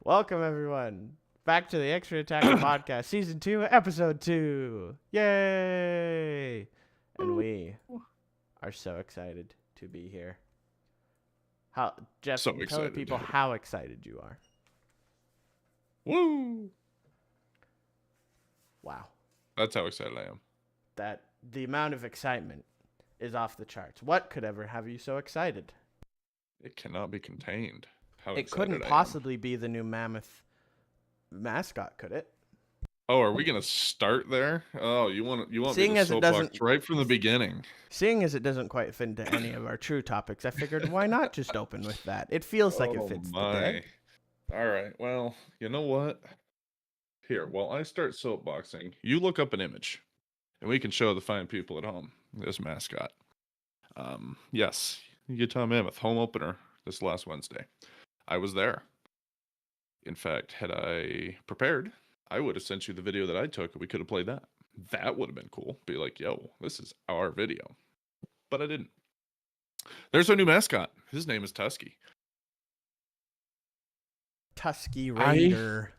Welcome, everyone, back to the Extra Attacker Podcast, Season 2, Episode 2. Yay! And we are so excited to be here. Jeff, So tell the excited. people how excited you are. Woo! Wow. That's how excited I am. That the amount of excitement is off the charts. What could ever have you so excited? It cannot be contained. How It excited couldn't I am. possibly be the new Mammoth mascot, could it? Oh, are we gonna start there? Oh, you want Seeing me to as it soapbox doesn't- right from the beginning? Seeing as it doesn't quite fit into any of our true topics, I figured why not just open with that? It feels like it fits the day. All right. Well, you know what? Here, while I start soapboxing, you look up an image, and we can show the fine people at home this mascot. Yes, Utah Mammoth home opener this last Wednesday. I was there. In fact, had I prepared, I would have sent you the video that I took, and we could have played that. That would have been cool. Be like, yo, this is our video. But I didn't. There's our new mascot. His name is Tusky. Tusky Raider.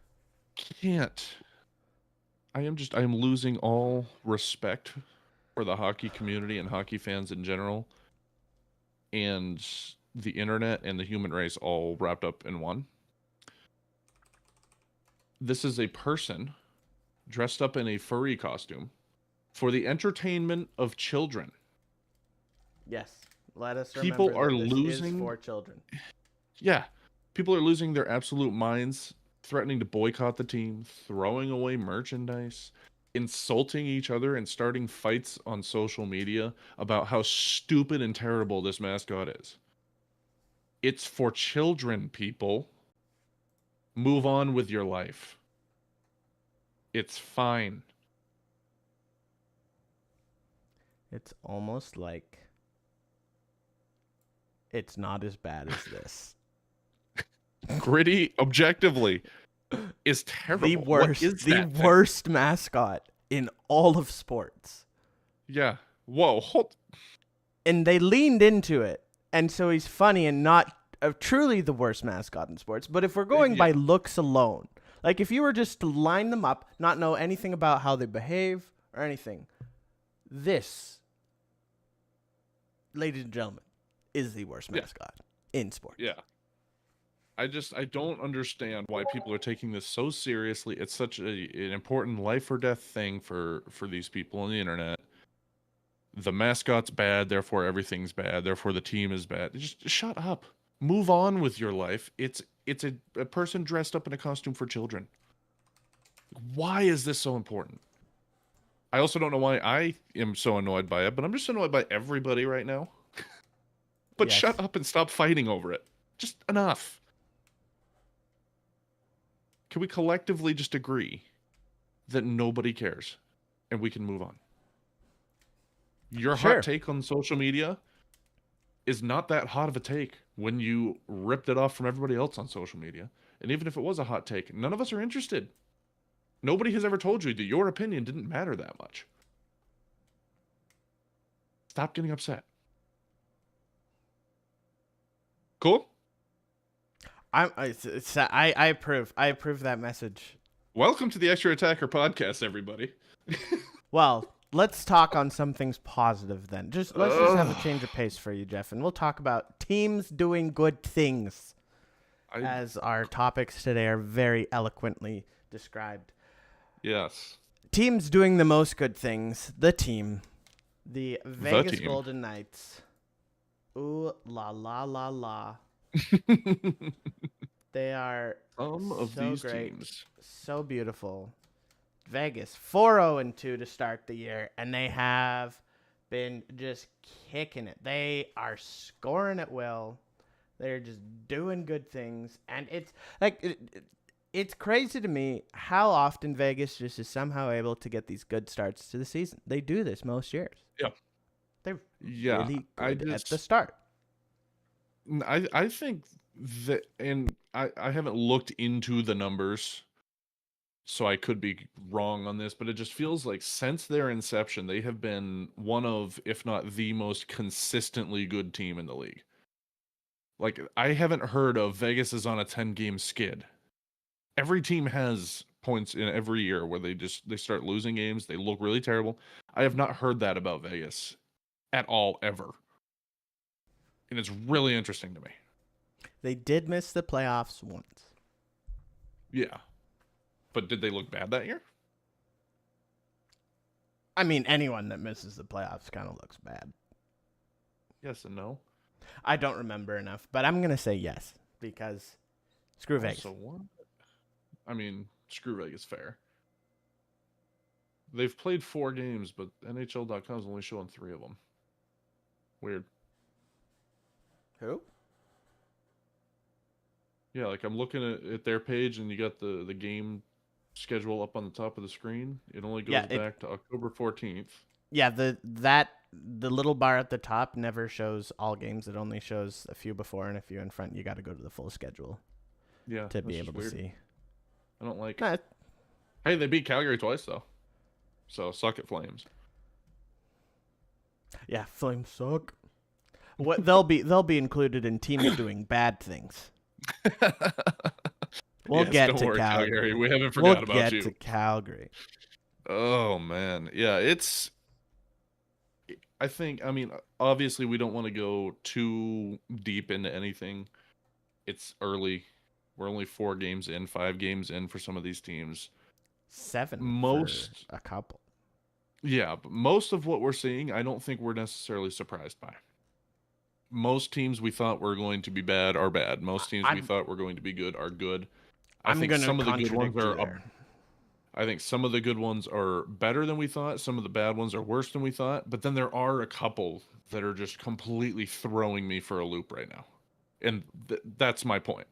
I am losing all respect for the hockey community and hockey fans in general, and the internet and the human race all wrapped up in one. This is a person dressed up in a furry costume for the entertainment of children. Yes. Let us remember People that are this losing is for children. Yeah. People are losing their absolute minds, threatening to boycott the team, throwing away merchandise, insulting each other, and starting fights on social media about how stupid and terrible this mascot is. It's for children, people. Move on with your life. It's fine. It's almost like it's not as bad as this. Gritty, objectively, is terrible. The worst, What is the that thing? worst mascot in all of sports. Yeah. Whoa. And they leaned into it. And so he's funny and not truly the worst mascot in sports. But if we're going by looks alone, like if you were just to line them up, not know anything about how they behave or anything, this, ladies and gentlemen, is the worst mascot in sports. Yeah. I don't understand why people are taking this so seriously. It's such an important life or death thing for these people on the internet. The mascot's bad, therefore everything's bad, therefore the team is bad. Just shut up. Move on with your life. It's a person dressed up in a costume for children. Why is this so important? I also don't know why I am so annoyed by it, but I'm just annoyed by everybody right now. But Yes. shut up and stop fighting over it. Just enough. Can we collectively just agree that nobody cares and we can move on? Your Sure. hot take on social media is not that hot of a take when you ripped it off from everybody else on social media. And even if it was a hot take, none of us are interested. Nobody has ever told you that your opinion didn't matter that much. Stop getting upset. Cool? I approve. I approve that message. Welcome to the Extra Attacker Podcast, everybody. Well, let's talk on some things positive then. Let's just have a change of pace for you, Jeff, and we'll talk about teams doing good things, as our topics today are very eloquently described. Yes. Teams doing the most good things. The Vegas team. Golden Knights. Ooh la la la la. They are Some of so these great, teams. so beautiful. Vegas 4-0-2 to start the year, and they have been just kicking it. They are scoring at will. They're just doing good things, and it's like it's crazy to me how often Vegas just is somehow able to get these good starts to the season. They do this most years. Yeah. They're Yeah. really good at the start. I think that, and I haven't looked into the numbers, so I could be wrong on this, but it just feels like since their inception, they have been one of, if not the most consistently good team in the league. Like, I haven't heard of Vegas is on a 10-game skid. Every team has points in every year where they start losing games. They look really terrible. I have not heard that about Vegas at all ever, and it's really interesting to me. They did miss the playoffs once. Yeah, but did they look bad that year? I mean, anyone that misses the playoffs kind of looks bad. Yes and no. I don't remember enough, but I'm gonna say yes because screw Vegas. So what? I mean, screw Vegas, fair. They've played 4 games, but NHL.com is only showing 3 of them. Weird. Who? Yeah, like I'm looking at their page, and you got the game schedule up on the top of the screen. It only goes back to October 14th. Yeah, the little bar at the top never shows all games. It only shows a few before and a few in front. You got to go to the full schedule. Yeah, to be able to see. I don't like. Nah. Hey, they beat Calgary twice though, so suck it, Flames. Yeah, Flames suck. What they'll be included in teams doing bad things. We'll get to Calgary. We haven't forgot about you. We'll get to Calgary. Oh man, yeah, it's. I think. I mean, obviously, we don't want to go too deep into anything. It's early. We're only 4 games in, 5 games in for some of these teams. 7 most for a couple. Yeah, but most of what we're seeing, I don't think we're necessarily surprised by. Most teams we thought were going to be bad are bad. Most teams we thought were going to be good are good. I think some of the good ones are. I think some of the good ones are better than we thought. Some of the bad ones are worse than we thought. But then there are a couple that are just completely throwing me for a loop right now, and that's my point.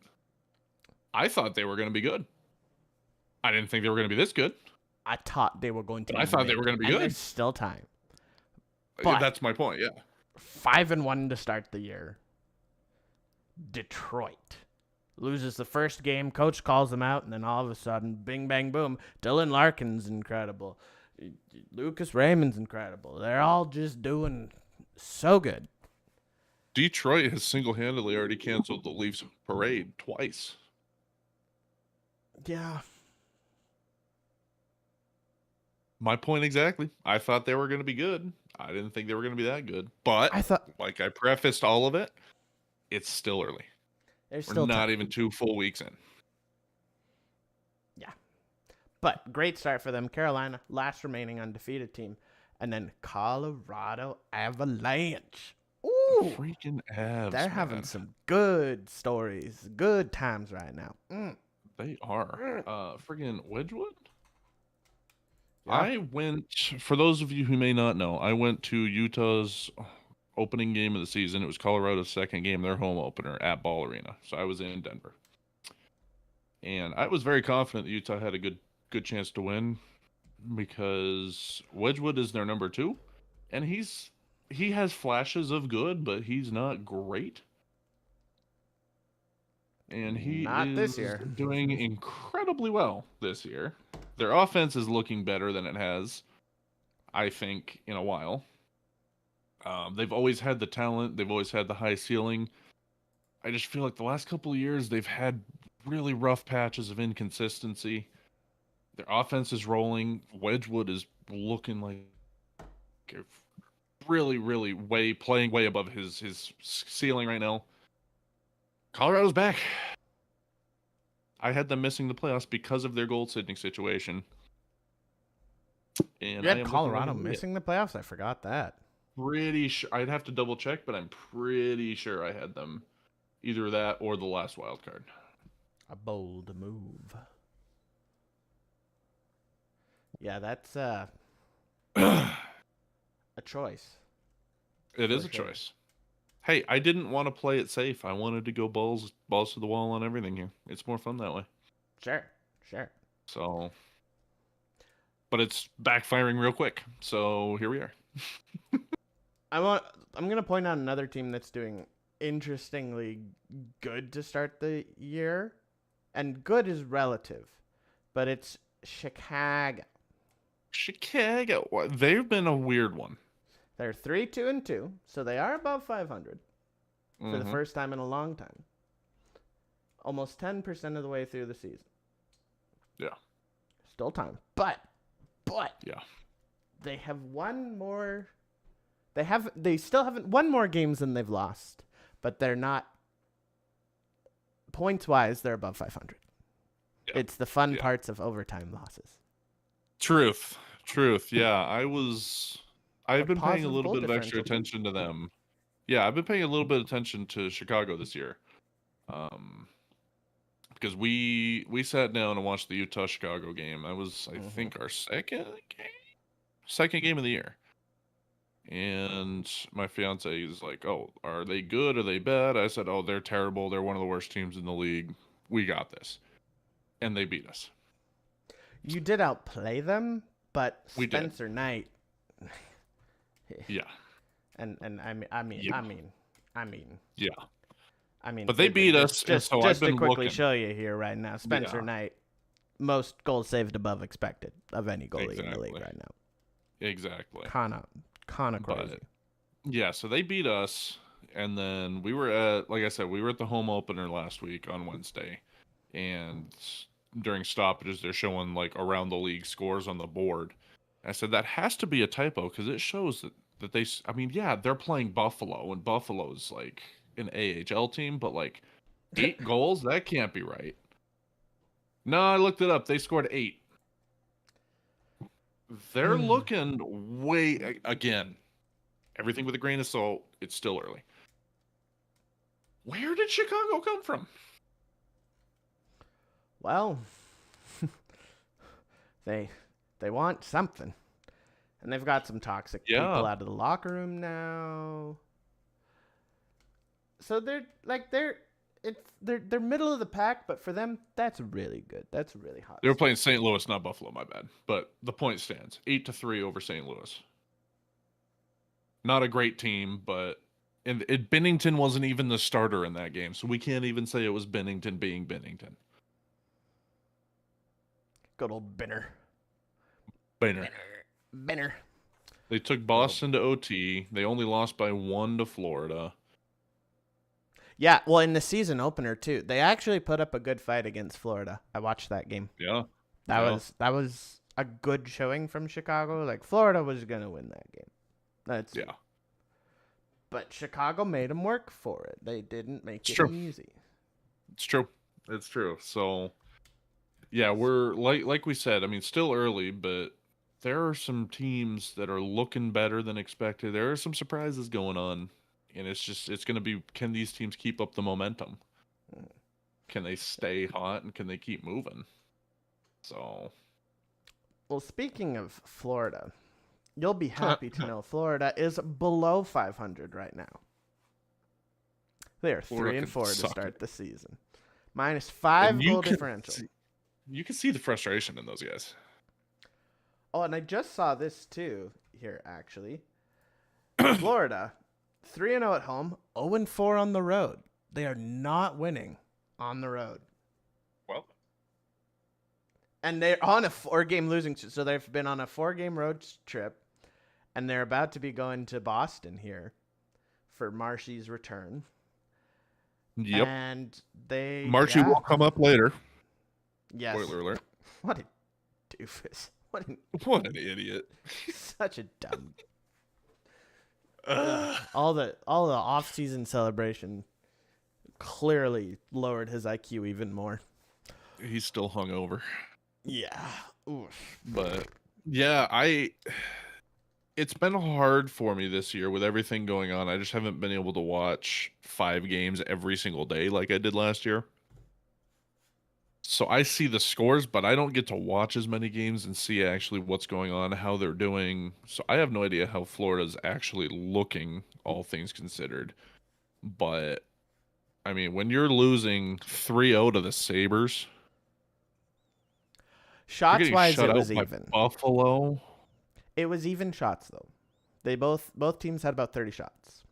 I thought they were going to be good. I didn't think they were going to be this good. I thought they were going to. I thought they were going to be good. There's still time. But that's my point. Yeah. 5-1 to start the year. Detroit loses the first game. Coach calls them out, and then all of a sudden, bing, bang, boom. Dylan Larkin's incredible. Lucas Raymond's incredible. They're all just doing so good. Detroit has single-handedly already canceled the Leafs parade twice. Yeah. My point exactly. I thought they were going to be good. I didn't think they were going to be that good. But like I prefaced all of it, it's still early. We're not even 2 full weeks in. Yeah. But great start for them. Carolina, last remaining undefeated team. And then Colorado Avalanche. Ooh. Freaking Avs. They're having some good stories. Good times right now. They are. Friggin' Wedgwood? Yeah. I went, for those of you who may not know, I went to Utah's opening game of the season. It was Colorado's second game, their home opener at Ball Arena. So I was in Denver. And I was very confident that Utah had a good chance to win because Wedgwood is their number 2. And he has flashes of good, but he's not great. And he is doing incredibly well this year. Their offense is looking better than it has, I think, in a while. They've always had the talent. They've always had the high ceiling. I just feel like the last couple of years, they've had really rough patches of inconsistency. Their offense is rolling. Wedgwood is looking like really, really playing way above his ceiling right now. Colorado's back. I had them missing the playoffs because of their goaltending situation. And you had Colorado missing the playoffs? I forgot that. Pretty sure. I'd have to double check, but I'm pretty sure I had them either that or the last wild card. A bold move. Yeah, that's a choice. It is a choice. Hey, I didn't want to play it safe. I wanted to go balls to the wall on everything here. It's more fun that way. Sure. So, but it's backfiring real quick. So here we are. I'm gonna point out another team that's doing interestingly good to start the year, and good is relative, but it's Chicago. They've been a weird one. They're 3-2-2, so they are above 500 for the first time in a long time. Almost 10% of the way through the season. Yeah. Still time. But Yeah. they have one more. They still haven't one more games than they've lost, but they're not points wise. They're above 500. Yeah. It's the fun Yeah. parts of overtime losses. Truth. Yeah, I've been paying a Positive little goal bit of extra differential. attention to them. Yeah, I've been paying a little bit of attention to Chicago this year. Because we sat down and watched the Utah Chicago game. That was, I think, our second game of the year. And my fiance is like, "Oh, are they good? Are they bad?" I said, "Oh, they're terrible. They're one of the worst teams in the league. We got this." And they beat us. You did outplay them, but We did. Spencer Knight. Yeah. And Yeah. I mean, But they beat us, and Just so I've to been quickly looking. show you here right now, Spencer Yeah. Knight, most goals saved above expected of any goalie in the league Exactly. right now. Exactly. Kind of crazy. Yeah, so they beat us, and then we were at, like I said, we were at the home opener last week on Wednesday, and during stoppages, they're showing like around the league scores on the board. I said that has to be a typo because it shows that they. I mean, yeah, they're playing Buffalo, and Buffalo's like an AHL team, but like 8 goals, that can't be right. No, I looked it up. They scored 8. They're looking way again. Everything with a grain of salt. It's still early. Where did Chicago come from? Well, they want something, and they've got some toxic people out of the locker room now. So they're middle of the pack, but for them that's really good. That's really hot. They were playing St. Louis, not Buffalo. My bad, but the point stands: 8-3 over St. Louis. Not a great team, but Binnington wasn't even the starter in that game, so we can't even say it was Binnington being Binnington. Good old Binner. They took Boston to OT. They only lost by 1 to Florida. Yeah, well, in the season opener too, they actually put up a good fight against Florida. I watched that game. Yeah, that was a good showing from Chicago. Like Florida was gonna win that game. But Chicago made them work for it. They didn't make it easy. It's true. It's true. So, yeah, we're like we said. I mean, still early, but there are some teams that are looking better than expected. There are some surprises going on. And it's going to be, can these teams keep up the momentum? Can they stay hot and can they keep moving? So. Well, speaking of Florida, you'll be happy to know Florida is below 500 right now. They are 3-4 to start the season. -5 goal differential. You can see the frustration in those guys. Oh, and I just saw this too here, actually. Florida. 3-0 at home, 0-4 on the road. They are not winning on the road. Well. And they're on a 4-game losing streak. So they've been on a 4-game road trip, and they're about to be going to Boston here for Marshy's return. Yep. And they... Marshy will come up later. Yes. Spoiler alert. What a doofus. What an idiot. Such a dumb... all the off-season celebration clearly lowered his IQ even more. He's still hungover. Yeah. Oof. But yeah, it's been hard for me this year with everything going on. I just haven't been able to watch 5 games every single day like I did last year. So I see the scores, but I don't get to watch as many games and see actually what's going on, how they're doing. So I have no idea how Florida's actually looking, all things considered. But, I mean, when you're losing 3-0 to the Sabres... Shots-wise, it was even. Buffalo. It was even shots, though. They both teams had about 30 shots.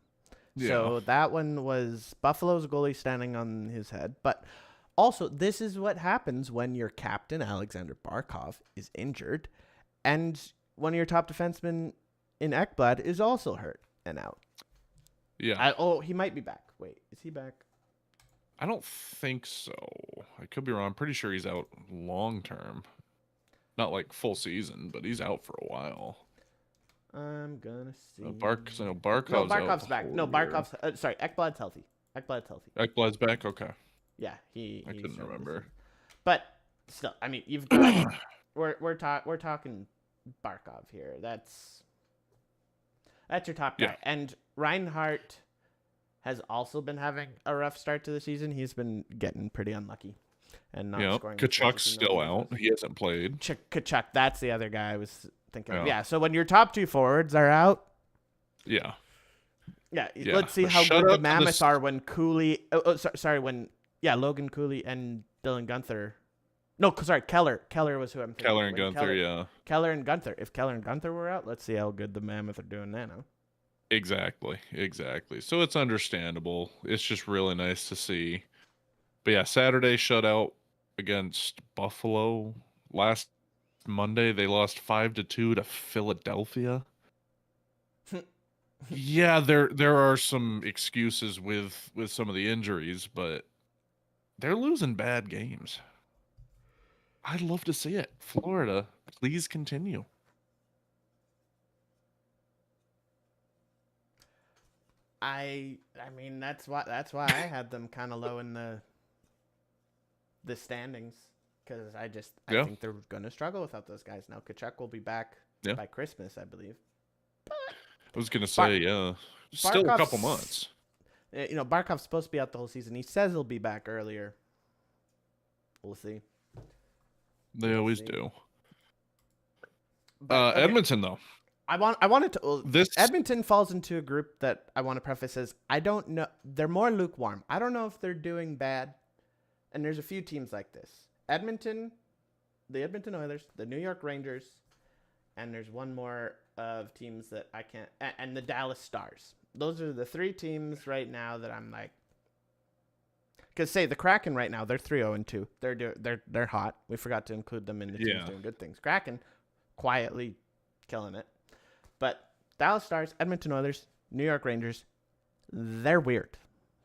Yeah. So that one was Buffalo's goalie standing on his head, but... Also, this is what happens when your captain, Alexander Barkov, is injured, and one of your top defensemen in Ekblad is also hurt and out. Yeah. He might be back. Wait, is he back? I don't think so. I could be wrong. I'm pretty sure he's out long term. Not like full season, but he's out for a while. I'm gonna see. Barkov's No, out Barkov's the back. whole No, year. Barkov's. Sorry, Ekblad's healthy. Ekblad's healthy. Ekblad's back. Okay, Yeah, he. I couldn't remember. But still, I mean, you've got. we're talking Barkov here. That's your top guy. Yeah. And Reinhardt has also been having a rough start to the season. He's been getting pretty unlucky and not scoring. Kachuk's still out. He hasn't played. Kachuk, that's the other guy I was thinking of. Yeah. Yeah, so when your top two forwards are out, Yeah. yeah, Yeah, let's see but how shout good the out to Mammoths this- are when Cooley. When Logan Cooley and Dylan Gunther. No, sorry, Keller. Keller was who I'm thinking. Keller and When Gunther, yeah. Keller and Gunther. If Keller and Gunther were out, let's see how good the Mammoth are doing now. Exactly. So it's understandable. It's just really nice to see. But yeah, Saturday shutout against Buffalo. Last Monday they lost 5-2 to Philadelphia. Yeah, there are some excuses with some of the injuries, but they're losing bad games. I'd love to see it. Florida, please continue. I mean that's why I had them kind of low in the standings because I Yeah. think they're gonna struggle without those guys now. Kachuk will be back Yeah. by Christmas, I believe. I was gonna say, yeah, still a couple Barkov's- months. Barkov's supposed to be out the whole season. He says he'll be back earlier. We'll see. They always see. do. But, okay, Edmonton though. I wanted to. This Edmonton falls into a group that I want to preface as I don't know. They're more lukewarm. I don't know if they're doing bad. And there's a few teams like this: Edmonton, the Edmonton Oilers, the New York Rangers, and there's one more of teams that I can't. And the Dallas Stars. Those are the three teams right now that I'm like. Because say the Kraken right now, they're 3-0-2. They're hot. We forgot to include them in the teams doing good things. Kraken, quietly killing it. But Dallas Stars, Edmonton Oilers, New York Rangers, they're weird.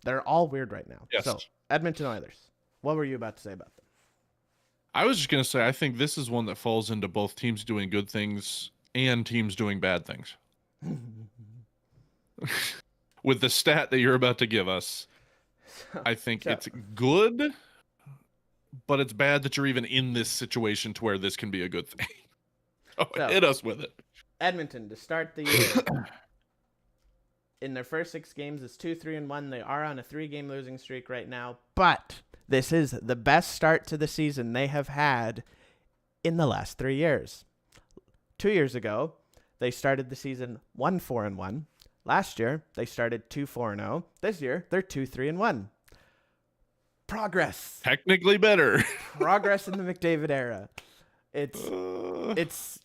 They're all weird right now. Yes. So Edmonton Oilers, what were you about to say about them? I was just gonna say, I think this is one that falls into both teams doing good things and teams doing bad things. With the stat that you're about to give us, I think it's good, but it's bad that you're even in this situation to where this can be a good thing. So- Hit us with it. Edmonton to start the year. In their first 6 games, it's 2-3-1. They are on a 3-game losing streak right now, but this is the best start to the season they have had in the last 3 years. 2 years ago, they started the season 1-4-1. Last year, they started 2-4-0. This year, they're 2-3-1. Progress. Technically better. Progress in the McDavid era. It's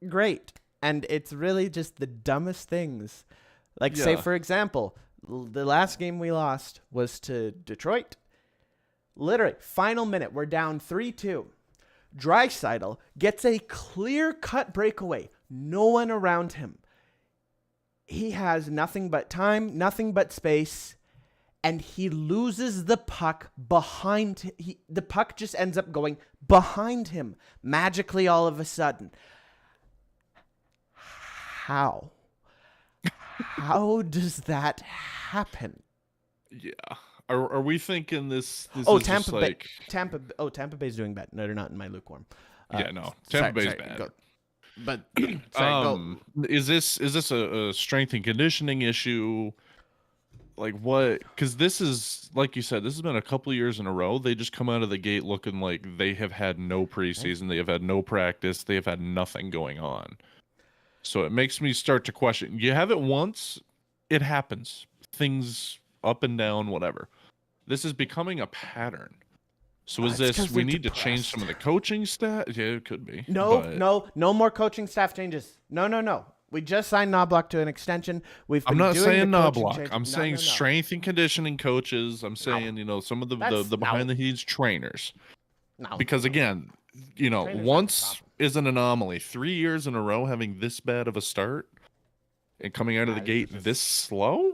great. And it's really just the dumbest things. Like, say, Yeah. for example, the last game we lost was to Detroit. Literally, final minute, we're down 3-2. Draisaitl gets a clear-cut breakaway. No one around him. He has nothing but time, nothing but space, and he loses the puck behind. The puck just ends up going behind him magically all of a sudden. How? How does that happen? Yeah. Are we thinking this Oh, is Tampa just Bay. like Tampa Bay's doing bad. No, they're not in my lukewarm. Yeah, no. Tampa Bay's bad. Go. But sorry, go. Is this a strength and conditioning issue? Like what? Because this is, like you said, this has been a couple of years in a row. They just come out of the gate looking like they have had no preseason. They have had no practice. They have had nothing going on. So it makes me start to question. You have it once, it happens. Things up and down, whatever. This is becoming a pattern. So is It's 'cause this, we they're need to change some of the coaching staff? Yeah, it could be. but- No more coaching staff changes. No. We just signed Knobloch to an extension. I'm not saying the coaching Knobloch. change- I'm No, saying no. strength and conditioning coaches. I'm saying, some of the That's- behind the scenes trainers. No. Because again, Trainers aren't the once problem. is an anomaly. 3 years in a row having this bad of a start and coming out of the Nah, gate it's just- this slow?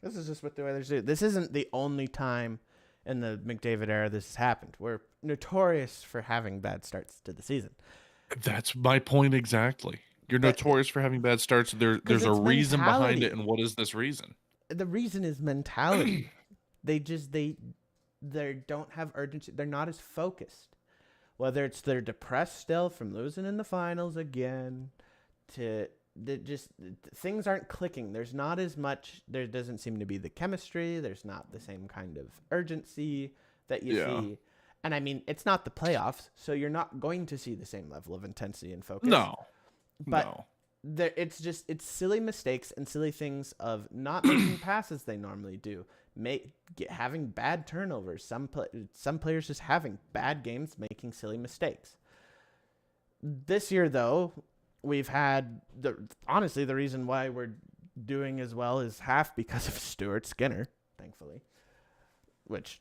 This is just what the Oilers do. This isn't the only time in the McDavid era this has happened. We're notorious for having bad starts to the season. That's my point exactly. You're notorious for having bad starts. There's a it's reason behind mentality. it, and what is this reason? The reason is mentality. they don't have urgency. They're not as focused. Whether it's they're depressed still from losing in the finals again, things aren't clicking. There's not as much. There doesn't seem to be the chemistry. There's not the same kind of urgency that you see. And I mean, it's not the playoffs, so you're not going to see the same level of intensity and focus. But it's silly mistakes and silly things of not making passes they normally do. Having bad turnovers. Some players just having bad games, making silly mistakes. This year, though, we've had honestly the reason why we're doing as well is half because of Stuart Skinner, thankfully. Which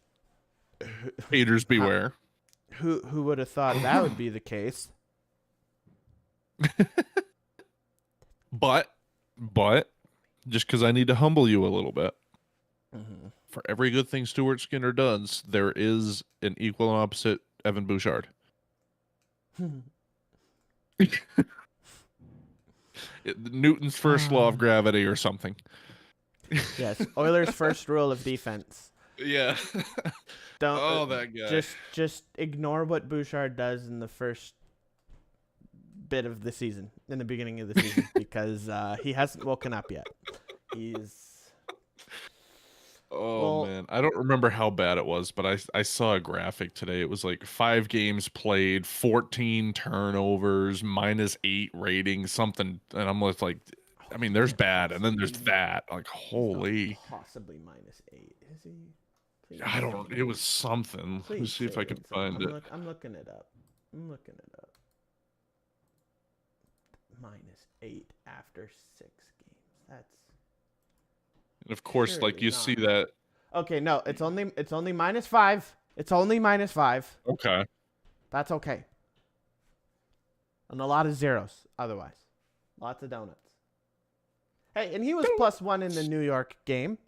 haters beware. Who would have thought that would be the case? But just because I need to humble you a little bit. Mm-hmm. For every good thing Stuart Skinner does, there is an equal and opposite Evan Bouchard. Newton's first law of gravity or something. Yes, Oilers' first rule of defense. Yeah. Don't. That guy. Just ignore what Bouchard does in the first bit of the season, in the beginning of the season, because he hasn't woken up yet. Man, I don't remember how bad it was, but I saw a graphic today. It was like 5 games played, 14 turnovers, -8 rating, something, and I'm just like, I mean, there's bad, and then there's that. Like, holy. Possibly -8. Is he? Please I don't. It was something. Let me see if I can find it. I'm looking it up. -8 after 6 games. That's. And of course, like you see that. Okay, no, it's only -5. It's only -5. Okay. That's okay. And a lot of zeros otherwise. Lots of donuts. Hey, and he was +1 in the New York game.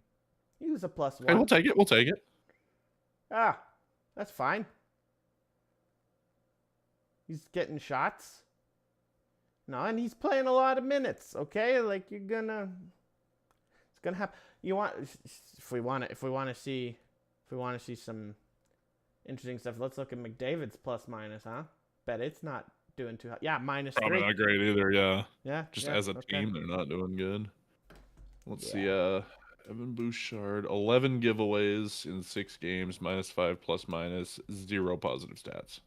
He was a +1. Hey, we'll take it. Ah, that's fine. He's getting shots. No, and he's playing a lot of minutes, okay? Like it's gonna happen. If we want to see some interesting stuff, let's look at McDavid's +- huh? Bet it's not doing too hot. Yeah, -3. Probably not great either, yeah. Yeah. Just as a team, they're not doing good. Let's see, Evan Bouchard, 11 giveaways in 6 games, -5 ±, 0 positive stats.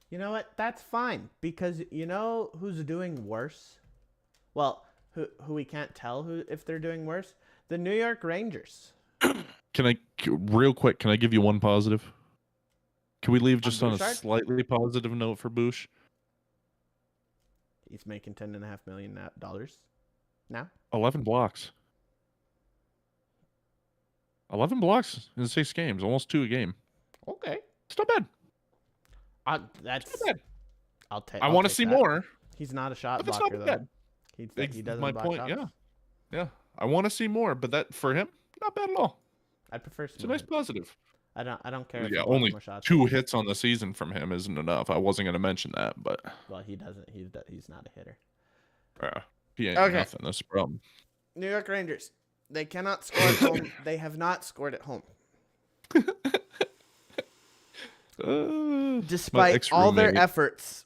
You know what? That's fine, because you know who's doing worse? Well, who we can't tell if they're doing worse? The New York Rangers. Real quick, can I give you one positive? Can we leave just on a Bouchard? slightly positive note for Bouch? He's making $10.5 million now. 11 blocks. 11 blocks in 6 games, almost 2 a game. Okay. It's not bad. That's not bad. I'll take. I want to see more. He's not a shot But that's blocker not though. bad. He doesn't my block point. shots. Yeah. I want to see more, but that for him, not bad at all. I'd prefer. It's a nice positive. I don't care. Yeah, if only more shots 2 hits on the season from him isn't enough. I wasn't going to mention that, but well, he doesn't. He's not a hitter. He ain't Okay. nothing. That's the problem. New York Rangers. They cannot score at home. They have not scored at home. Despite all their efforts.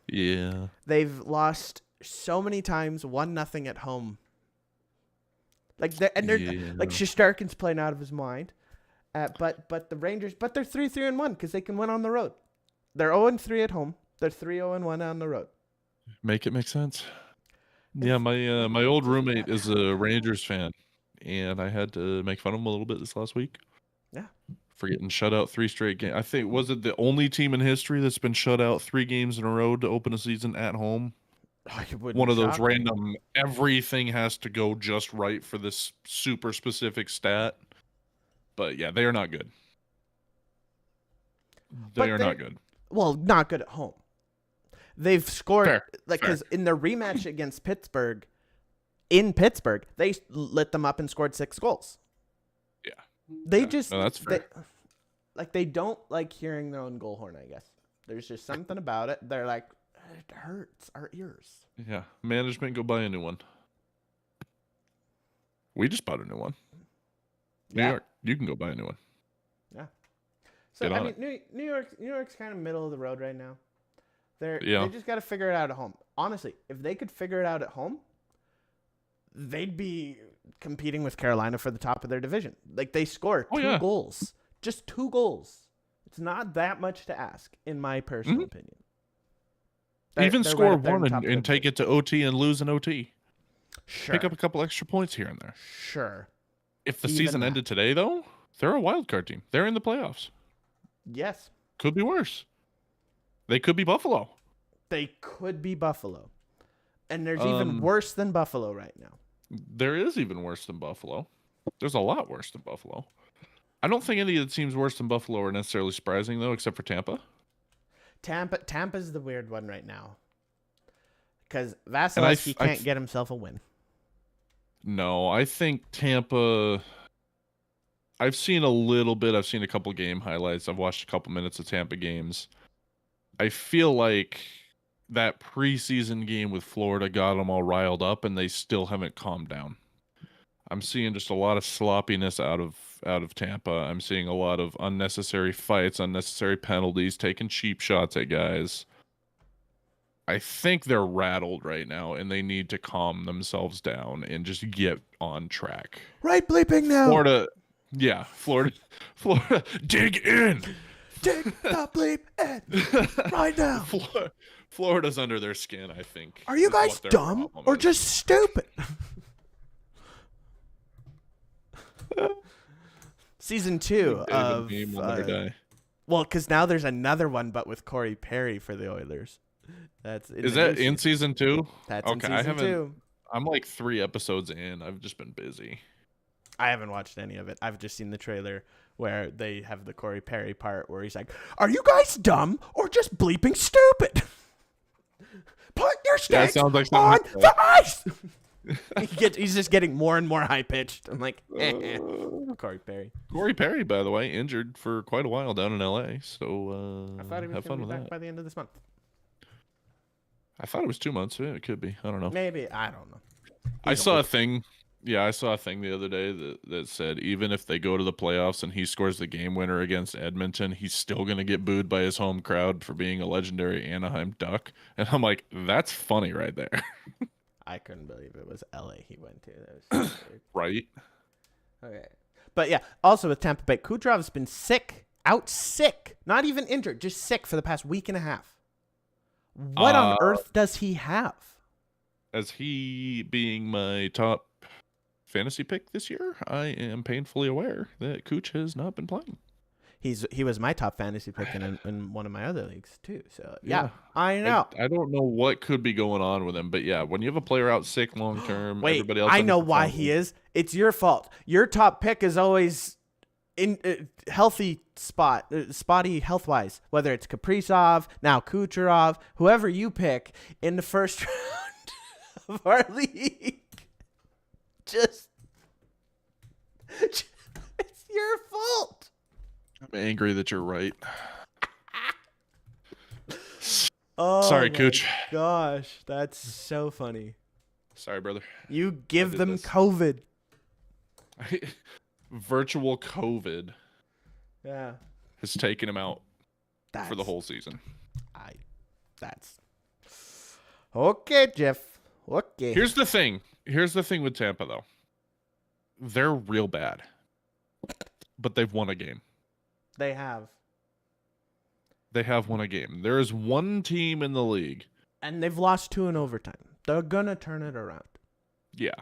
Yeah. They've lost so many times 1-0 at home. Like they're Shesterkin's playing out of his mind. But the Rangers, they're 3-1 because they can win on the road. They're 0-3 at home. They're 3-1 on the road. Make it make sense. Yeah, my old roommate is a Rangers fan, and I had to make fun of him a little bit this last week. Yeah. For getting shut out 3 straight games. I think, was it the only team in history that's been shut out 3 games in a row to open a season at home? One of those random, everything has to go just right for this super specific stat. But yeah, they are not good. They are not good. Well, not good at home. They've scored Fair. because in the rematch against Pittsburgh, in Pittsburgh, they lit them up and scored 6 goals. Yeah. They Yeah. just No, that's fair. they don't like hearing their own goal horn, I guess. There's just something about it. They're like, it hurts our ears. Yeah. Management, go buy a new one. We just bought a new one. New York, you can go buy a new one. Yeah. So Get I on mean, New York's kind of middle of the road right now. They Yeah. just got to figure it out at home. Honestly, if they could figure it out at home, they'd be competing with Carolina for the top of their division. Like, they score 2 goals. Just 2 goals. It's not that much to ask, in my personal opinion. Even they're score right up there in one top of and their take it to OT and lose an OT. Sure. Pick up a couple extra points here and there. Sure. If the Even season that. ended today, though, they're a wild card team. They're in the playoffs. Yes. Could be worse. They could be Buffalo. They could be Buffalo. And there's even worse than Buffalo right now. There is even worse than Buffalo. There's a lot worse than Buffalo. I don't think any of the teams worse than Buffalo are necessarily surprising, though, except for Tampa. Tampa's the weird one right now. Because Vasilevsky can't get himself a win. No, I think Tampa... I've seen a little bit. I've seen a couple game highlights. I've watched a couple minutes of Tampa games. I feel like that preseason game with Florida got them all riled up, and they still haven't calmed down. I'm seeing just a lot of sloppiness out of Tampa. I'm seeing a lot of unnecessary fights, unnecessary penalties, taking cheap shots at guys. I think they're rattled right now, and they need to calm themselves down and just get on track. Right bleeping now. Florida, dig in. Dig the bleep in right now. Florida's under their skin, I think. Are you guys dumb or just stupid? Season 2 of well, because now there's another one, but with Corey Perry for the Oilers. Is that in season 2? That's okay. In season 2. I'm like 3 episodes in. I've just been busy. I haven't watched any of it. I've just seen the trailer where they have the Corey Perry part where he's like, "Are you guys dumb or just bleeping stupid? Put your sticks on the ice." He's just getting more and more high pitched. I'm like, Corey Perry. Corey Perry, by the way, injured for quite a while down in LA. So I thought he was going to be back by the end of this month. I thought it was 2 months. Yeah, it could be. I don't know. Maybe. I don't know. I saw a thing. Yeah, I saw a thing the other day that said even if they go to the playoffs and he scores the game winner against Edmonton, he's still going to get booed by his home crowd for being a legendary Anaheim Duck. And I'm like, that's funny right there. I couldn't believe it was LA he went to. That was so weird. Right. Okay. But yeah, also with Tampa Bay, Kucherov's been sick, not even injured, just sick for the past week and a half. What on earth does he have? As he being my top fantasy pick this year, I am painfully aware that Cooch has not been playing. He was my top fantasy pick in one of my other leagues too. So yeah. I know. I don't know what could be going on with him, but yeah, when you have a player out sick long term, wait, everybody else. I know why he is. It's your fault. Your top pick is always in healthy spotty health wise. Whether it's Kaprizov, now Kucherov, whoever you pick in the first round of our league, just it's your fault. I'm angry that you're right. Oh, sorry, Cooch. Gosh, that's so funny. Sorry, brother. You give them COVID. Virtual COVID. Yeah. Has taken him out for the whole season. That's okay, Jeff. Okay. Here's the thing with Tampa, though. They're real bad, but they've won a game. They have. They have won a game. There is one team in the league. And they've lost 2 in overtime. They're going to turn it around. Yeah.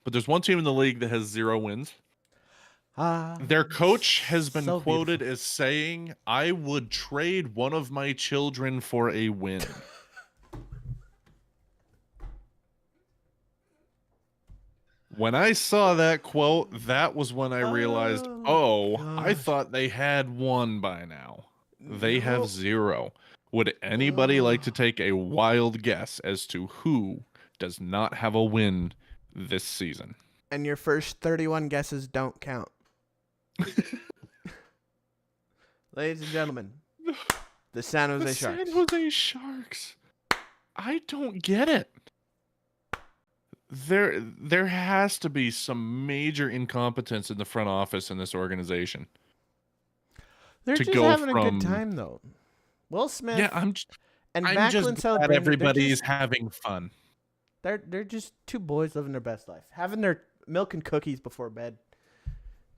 But there's one team in the league that has 0 wins. Their coach has been quoted as saying, "I would trade one of my children for a win." When I saw that quote, that was when I realized, I thought they had won by now. They have 0. Would anybody like to take a wild guess as to who does not have a win this season. And your first 31 guesses don't count. Ladies and gentlemen, the San Jose Sharks. San Jose Sharks. I don't get it. There has to be some major incompetence in the front office in this organization. They're to just go having a from- good time, though. Will Smith Yeah, I'm and just Macklin glad celebrating. everybody's having fun. They're just two boys living their best life, having their milk and cookies before bed,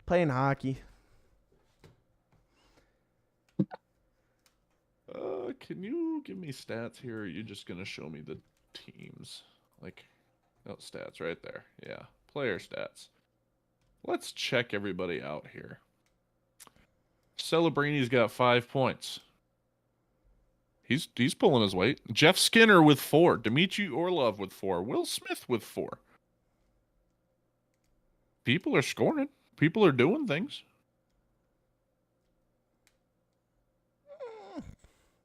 playing hockey. Can you give me stats here? Or are you just gonna show me the teams? Stats right there. Yeah, player stats. Let's check everybody out here. Celebrini's got 5 points. He's pulling his weight. Jeff Skinner with 4. Dmitry Orlov with 4. Will Smith with 4. People are scoring. People are doing things.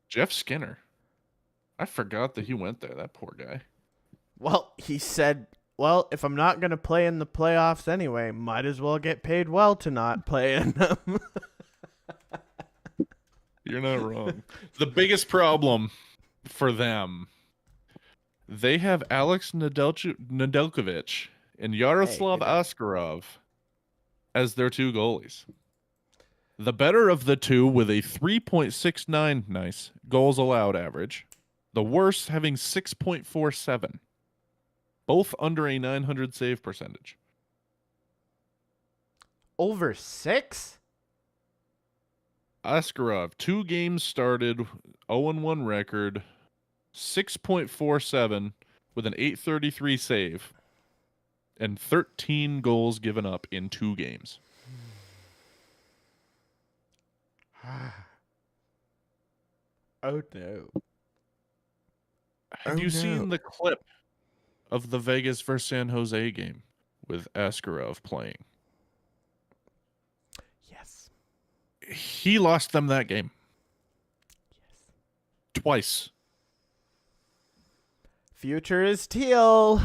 Jeff Skinner. I forgot that he went there. That poor guy. Well, he said, well, if I'm not going to play in the playoffs anyway, might as well get paid well to not play in them. You're not wrong. The biggest problem for them, they have Alex Nedeljkovic and Yaroslav Hey, Askarov as their 2 goalies. The better of the two with a 3.69 goals allowed average. The worst having 6.47. Both under a 900 save percentage. Over 6? Askarov, 2 games started, 0-1 record, 6.47 with an 833 save, and 13 goals given up in 2 games. Oh, no. Have you seen the clip of the Vegas versus San Jose game with Askarov playing? Yes. He lost them that game. Yes. Twice. Future is teal.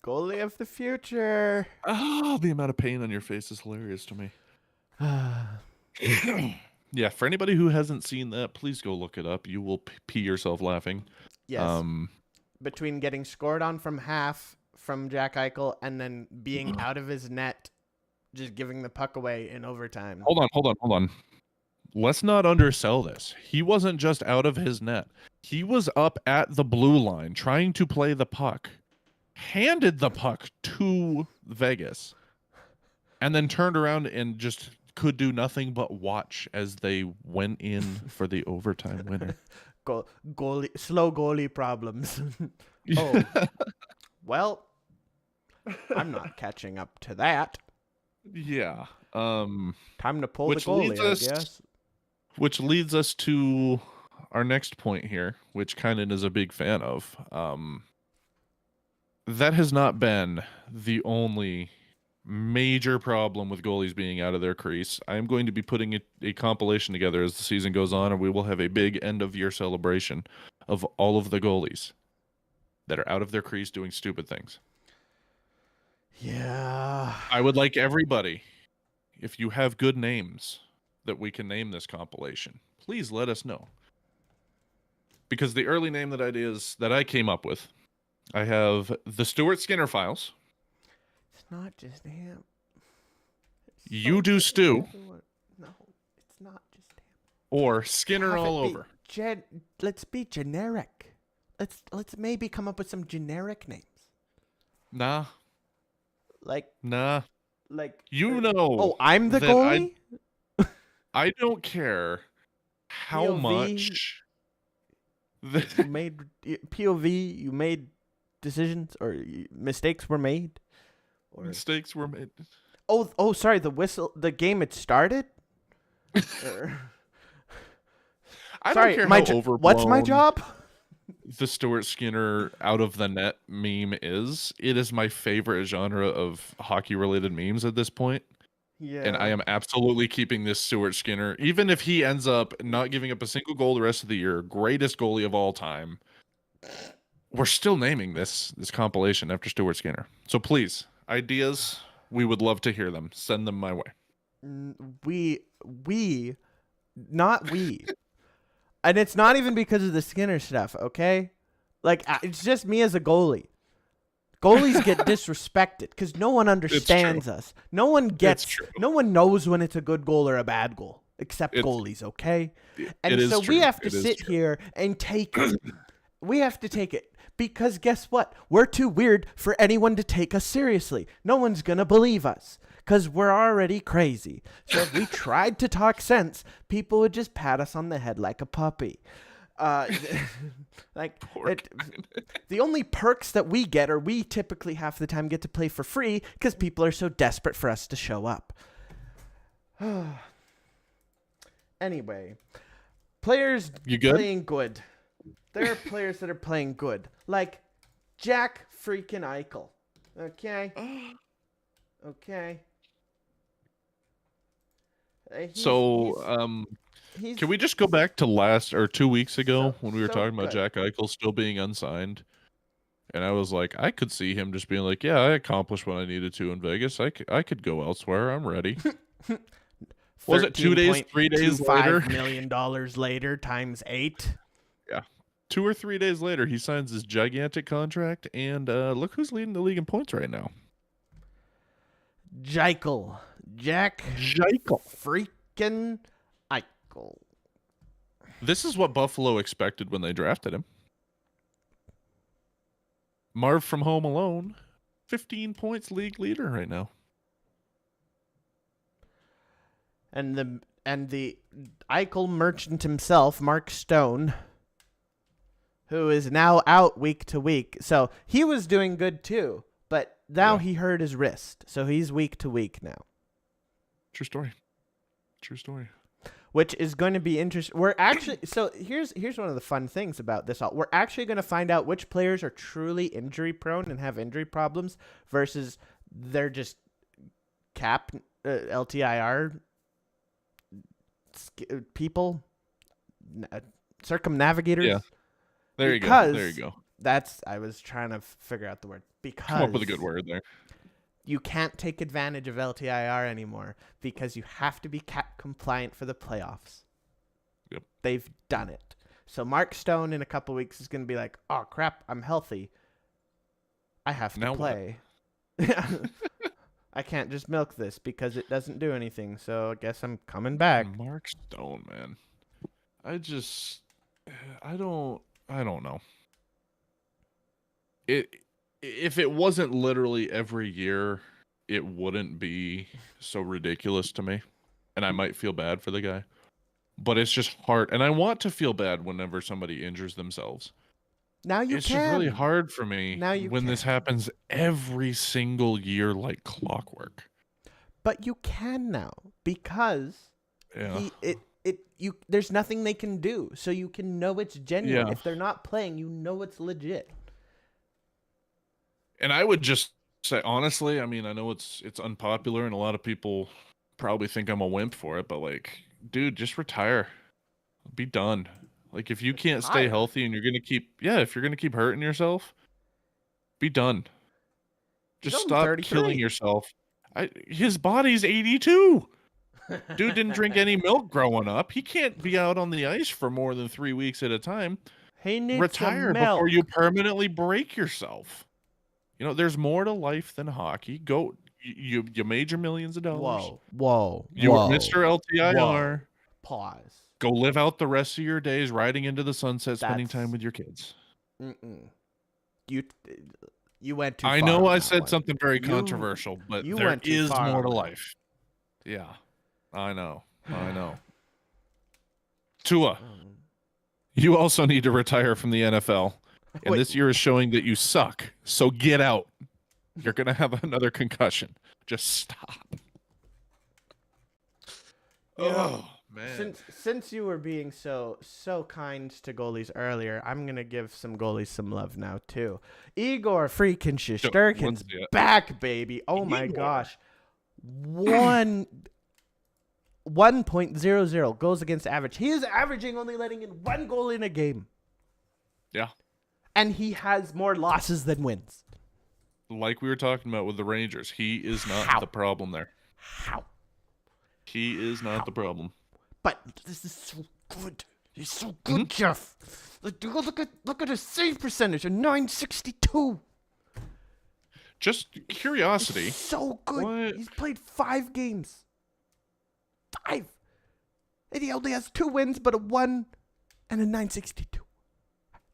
Goalie of the future. Oh, the amount of pain on your face is hilarious to me. Yeah, for anybody who hasn't seen that, please go look it up. You will pee yourself laughing. Yes. Between getting scored on from half from Jack Eichel and then being out of his net, just giving the puck away in overtime. Hold on. Let's not undersell this. He wasn't just out of his net. He was up at the blue line trying to play the puck, handed the puck to Vegas, and then turned around and just could do nothing but watch as they went in for the overtime winner. Slow goalie problems. Oh, well, I'm not catching up to that. Yeah. Time to pull Which the goalie, leads I us- guess. Which leads us to our next point here, which Kynan is a big fan of. That has not been the only major problem with goalies being out of their crease. I am going to be putting a compilation together as the season goes on, and we will have a big end-of-year celebration of all of the goalies that are out of their crease doing stupid things. Yeah. I would like everybody, if you have good names that we can name this compilation, please let us know. Because the early name that I came up with, I have the Stuart Skinner Files. It's not just him. It's You do Stu. everyone. No, it's not just him. Or Skinner Have it all be over. Let's be generic. Let's maybe come up with some generic names. Nah. Like You know. Oh, I'm the that goalie? I don't care how POV. much. You made POV, you made decisions or mistakes were made? Or Mistakes were made. Oh, sorry, the game had started? Or- I sorry, don't care how what's my overblown job? the Stuart Skinner out of the net meme is. It is my favorite genre of hockey related memes at this point. Yeah. And I am absolutely keeping this Stuart Skinner, even if he ends up not giving up a single goal the rest of the year, greatest goalie of all time. We're still naming this compilation after Stuart Skinner. So please, ideas, we would love to hear them. Send them my way. We, not we. And it's not even because of the Skinner stuff, okay? Like, it's just me as a goalie. Goalies get disrespected because no one understands us. No one gets, no one knows when it's a good goal or a bad goal, except goalies, okay? And so we have to sit here and take it. We have to take it because guess what? We're too weird for anyone to take us seriously. No one's going to believe us because we're already crazy. So if we tried to talk sense, people would just pat us on the head like a puppy. Like the only perks that we get are we typically half the time get to play for free because people are so desperate for us to show up. Anyway, players playing good. There are players that are playing good, like Jack freaking Eichel. Okay. Okay. Can we just go back to 2 weeks ago when we were talking about good. Jack Eichel still being unsigned? And I was like, I could see him just being like, yeah, I accomplished what I needed to in Vegas. I could go elsewhere. I'm ready. Was it 2 days, 3 days later? $5 million later times 8. Yeah. 2 or 3 days later, he signs this gigantic contract. And look who's leading the league in points right now. Jack Eichel. Freaking Eichel. This is what Buffalo expected when they drafted him. Marv from Home Alone, 15 points league leader right now. And the Eichel merchant himself, Mark Stone, who is now out week to week. So he was doing good too, but now he hurt his wrist. So he's week to week now. True story. Which is going to be interesting. We're actually here's one of the fun things about this all. We're actually going to find out which players are truly injury prone and have injury problems versus they're just cap LTIR people, circumnavigators. Yeah. There you go. I was trying to figure out the word because come up with a good word there. You can't take advantage of LTIR anymore because you have to be cap compliant for the playoffs. Yep. They've done it. So Mark Stone in a couple weeks is going to be like, oh, crap, I'm healthy. I have to play. I can't just milk this because it doesn't do anything. So I guess I'm coming back. Mark Stone, man. I don't know. If it wasn't literally every year, it wouldn't be so ridiculous to me. And I might feel bad for the guy. But it's just hard. And I want to feel bad whenever somebody injures themselves. Now you it's just really hard for me when this happens every single year like clockwork. But you can now because there's nothing they can do. So you can know it's genuine. Yeah. If they're not playing, you know it's legit. And I would just say, honestly, I mean, I know it's unpopular and a lot of people probably think I'm a wimp for it, but like, dude, just retire. Be done. Like, if you can't stay healthy and you're going to if you're going to keep hurting yourself, be done. Just stop killing yourself. His body's 82. Dude didn't drink any milk growing up. He can't be out on the ice for more than 3 weeks at a time. He needs retire before you permanently break yourself. You know, there's more to life than hockey. Go, you made your millions of dollars. Whoa. You were Mr. LTIR. Pause. Go live out the rest of your days riding into the sunset, spending time with your kids. You went too far. I know I said something very controversial, but there is more to life. Yeah, I know. Tua, you also need to retire from the NFL. And this year is showing that you suck. So get out. You're going to have another concussion. Just stop. Oh, man. Since you were being so kind to goalies earlier, I'm going to give some goalies some love now, too. Igor freaking Shesterkin's back, baby. Oh, my gosh. 1.00 goals against average. He is averaging only letting in 1 goal in a game. Yeah. And he has more losses than wins. Like we were talking about with the Rangers, he is not How? the problem there. How? He is not the problem. But this is so good. He's so good, Jeff. Look at his save percentage of 962. Just curiosity. He's so good. What? He's played 5 games. 5. And he only has 2 wins, but a 1 and a 962.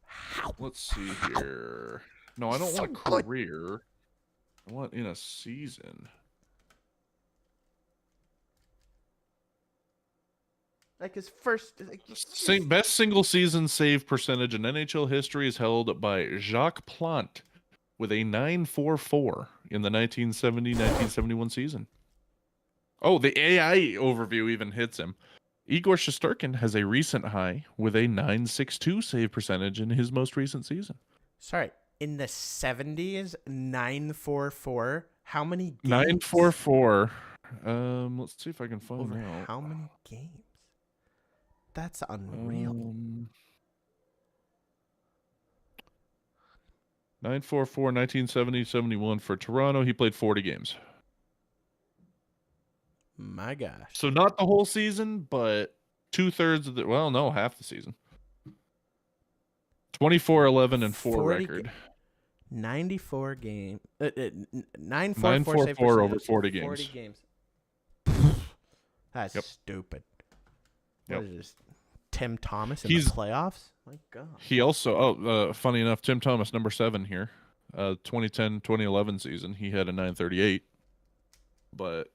How? Let's see here. No, I don't So want a good. career. I want in a season. Like his first. Best single season save percentage in NHL history is held by Jacques Plante with a 944 in the 1970-1971 season. Oh, the AI overview even hits him. Igor Shesterkin has a recent high with a 962 save percentage in his most recent season. Sorry. In the 70s, 944. How many games? 944. Let's see if I can find Over out. how many games? That's unreal. 944, 1970-71 for Toronto. He played 40 games. My gosh. So not the whole season, but 2/3 of the, well, no, half the season. 24, 11, and 4 record. 94 game. 944 over 40 games. 40 games. That's Yep. stupid. Yep. What is this? Tim Thomas in He's- the playoffs? My God. He also, funny enough, Tim Thomas, number 7 here. 2010-2011 season, he had a 938. But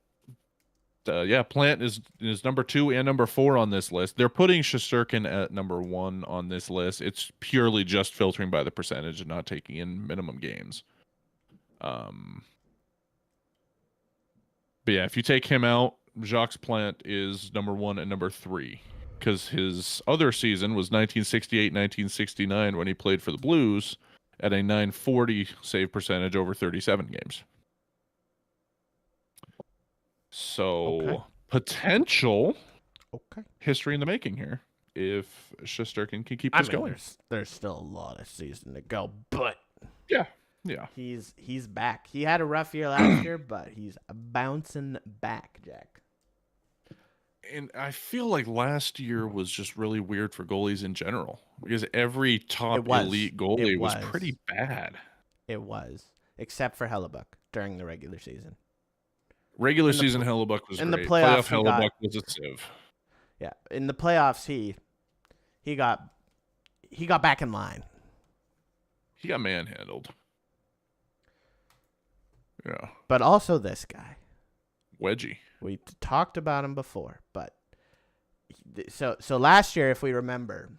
yeah, Plant is number 2 and number 4 on this list. They're putting Shesterkin at number 1 on this list. It's purely just filtering by the percentage and not taking in minimum games. But yeah, if you take him out, Jacques Plant is number 1 and number 3. Because his other season was 1968-1969 when he played for the Blues at a 940 save percentage over 37 games. So Okay. potential Okay. history in the making here if Shesterkin can keep this going. There's still a lot of season to go, but Yeah. he's back. He had a rough year last year, but he's bouncing back, Jack. And I feel like last year was just really weird for goalies in general because every top elite goalie was pretty bad. It was, except for Hellebuck during the regular season. Regular season Hellebuck was in great. the playoffs, Hellebuck was a sieve. Yeah, in the playoffs, he got back in line. He got manhandled. Yeah. But also this guy. Wedgie. We talked about him before, but so last year, if we remember,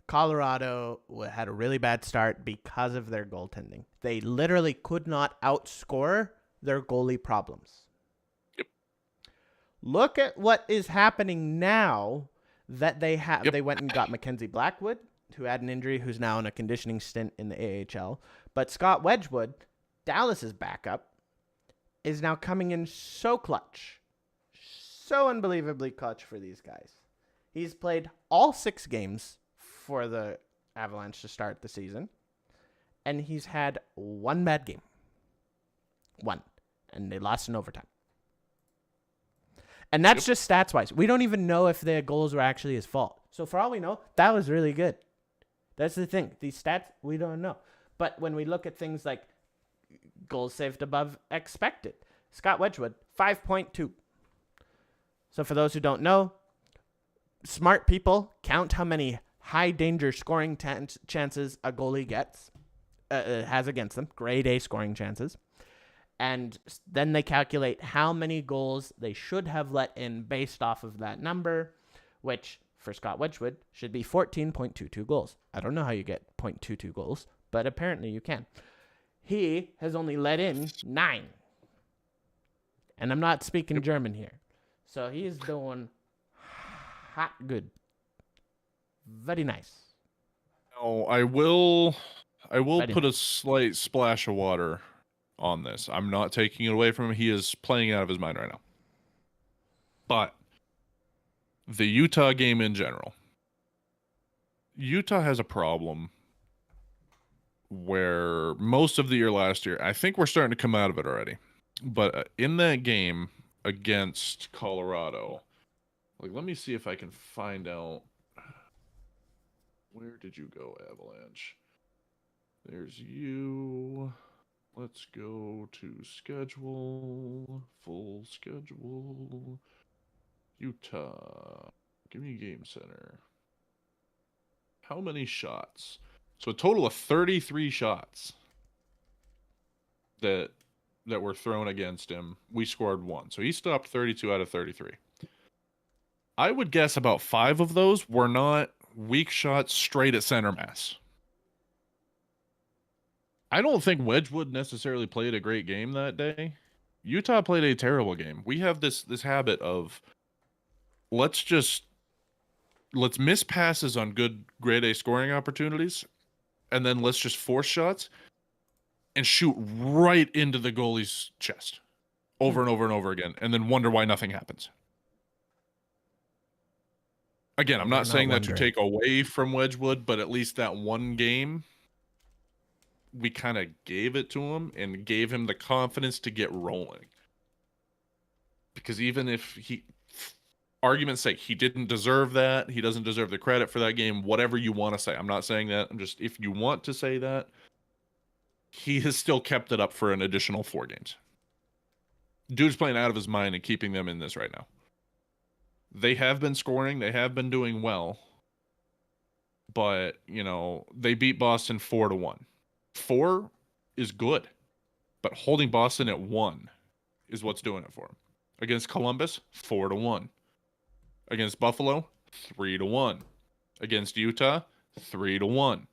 Colorado had a really bad start because of their goaltending. They literally could not outscore their goalie problems. Yep. Look at what is happening now that they have. Yep. They went and got Mackenzie Blackwood, who had an injury, who's now in a conditioning stint in the AHL. But Scott Wedgwood, Dallas's backup, is now coming in so clutch. So unbelievably clutch for these guys. He's played all 6 games for the Avalanche to start the season. And he's had 1 bad game. 1. And they lost in overtime. And that's just stats-wise. We don't even know if the goals were actually his fault. So for all we know, that was really good. That's the thing. These stats, we don't know. But when we look at things like goals saved above expected, Scott Wedgwood, 5.2. So for those who don't know, smart people count how many high-danger scoring chances a goalie has against them, grade A scoring chances, and then they calculate how many goals they should have let in based off of that number, which for Scott Wedgwood should be 14.22 goals. I don't know how you get 0.22 goals, but apparently you can. He has only let in 9. And I'm not speaking German here. So he's doing hot good. Very nice. No, I will Very put a slight splash of water on this. I'm not taking it away from him. He is playing out of his mind right now. But the Utah game in general, Utah has a problem where most of the year last year, I think we're starting to come out of it already. But in that game against Colorado, like, let me see if I can find out. Where did you go, Avalanche? There's you. Let's go to schedule. Full schedule. Utah. Give me Game Center. How many shots? So a total of 33 shots that were thrown against him. We scored 1. So he stopped 32 out of 33. I would guess about 5 of those were not weak shots straight at center mass. I don't think Wedgwood necessarily played a great game that day. Utah played a terrible game. We have this habit of let's miss passes on good grade A scoring opportunities, and then let's just force shots and shoot right into the goalie's chest over and over and over again, and then wonder why nothing happens. Again, I'm not saying that to take away from Wedgwood, but at least that one game, we kind of gave it to him and gave him the confidence to get rolling. Because even if argument's sake, he didn't deserve that, he doesn't deserve the credit for that game, whatever you want to say. I'm not saying that. I'm just, if you want to say that, he has still kept it up for an additional 4 games. Dude's playing out of his mind and keeping them in this right now. They have been scoring. They have been doing well. But, they beat Boston 4-1. 4 is good. But holding Boston at 1 is what's doing it for him. Against Columbus, 4-1. Against Buffalo, 3-1. Against Utah, 3-1.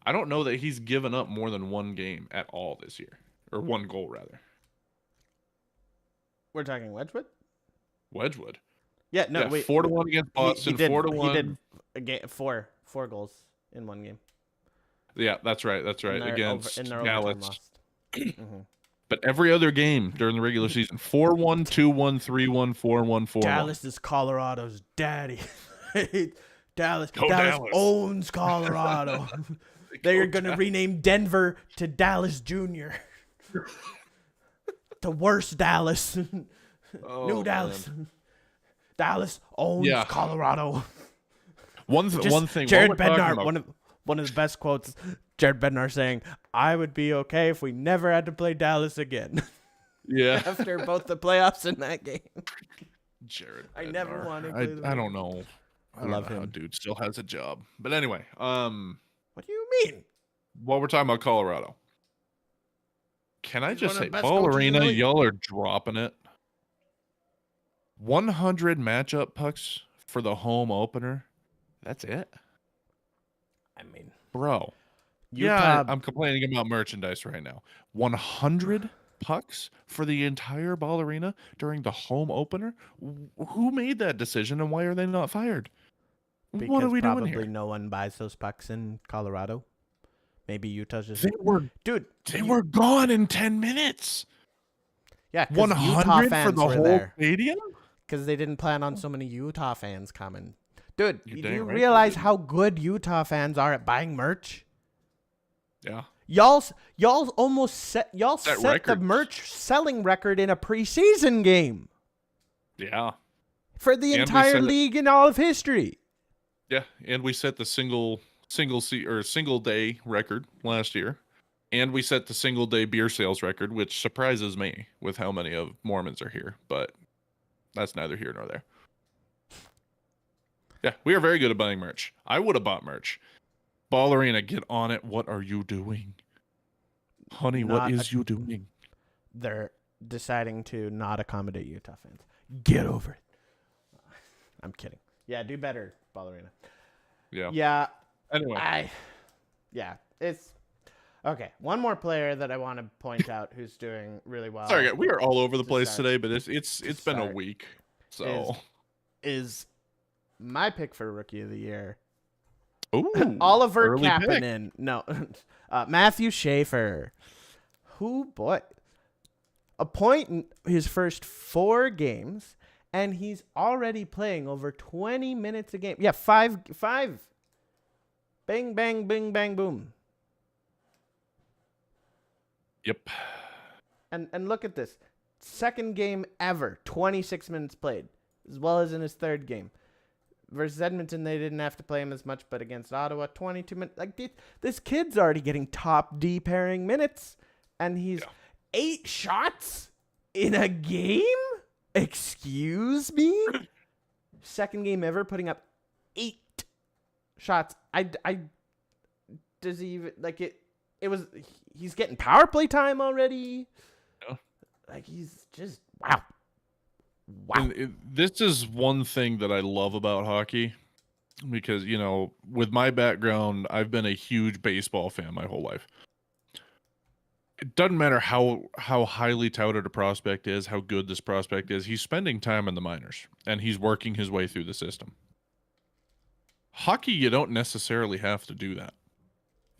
I don't know that he's given up more than 1 game at all this year. Or 1 goal, rather. We're talking Wedgwood? Wedgwood. Yeah, no, wait. 4-1 against Boston, 4-1. He did four goals in 1 game. Yeah, that's right. Against Dallas. Mm-hmm. But every other game during the regular season, 4-1, 2-1, 3-1, 4-1, 4-1. Dallas is Colorado's daddy. Dallas Dallas owns Colorado. They're going to rename Denver to Dallas Jr. The worst Dallas. New Dallas. Man. Dallas owns Colorado. One thing. Jared Bednar, one of the best quotes. Jared Bednar saying, "I would be okay if we never had to play Dallas again." Yeah. After both the playoffs in that game. Jared Bednar. I never wanted to play them. I don't know. I love him. How dude still has a job. But anyway, what do you mean? While we're talking about Colorado, can I just say, Ball Arena, y'all are dropping it. 100 matchup pucks for the home opener. That's it. I mean, bro. Yeah, I'm complaining about merchandise right now. 100 pucks for the entire Ball Arena during the home opener? Who made that decision, and why are they not fired? Because what are we doing here? Probably no one buys those pucks in Colorado. Maybe Utah's just... They were gone in 10 minutes. Yeah, 100 for the whole stadium? Because they didn't plan on so many Utah fans coming. Dude, do you realize how good Utah fans are at buying merch? Yeah. Y'all almost set the merch selling record in a preseason game. Yeah. For the entire league in all of history. Yeah, and we set the single day record last year. And we set the single day beer sales record, which surprises me with how many of Mormons are here, but that's neither here nor there. Yeah, we are very good at buying merch. I would have bought merch. Ball Arena, get on it. What are you doing? Honey, what is you doing? They're deciding to not accommodate Utah fans. Get over it. I'm kidding. Yeah, do better, Ball Arena. Yeah. Yeah. Anyway. It's... Okay, one more player that I want to point out who's doing really well. Sorry, we are all over the place today, but it's been a week. So is my pick for Rookie of the Year. Ooh, Oliver Kapanen. No. Matthew Schaefer. boy, a point in his first 4 games, and he's already playing over 20 minutes a game. Yeah, five. Bang, bang, bing, bang, boom. Yep. And look at this. Second game ever, 26 minutes played, as well as in his third game. Versus Edmonton, they didn't have to play him as much, but against Ottawa, 22 minutes. Like, this kid's already getting top D pairing minutes, and he's 8 shots in a game? Excuse me? Second game ever, putting up 8 shots. Does he even, like, he's getting power play time already. Yeah. Like, he's just, wow. And this is one thing that I love about hockey, because, you know, with my background, I've been a huge baseball fan my whole life. It doesn't matter how highly touted a prospect is, how good this prospect is. He's spending time in the minors, and he's working his way through the system. Hockey, you don't necessarily have to do that.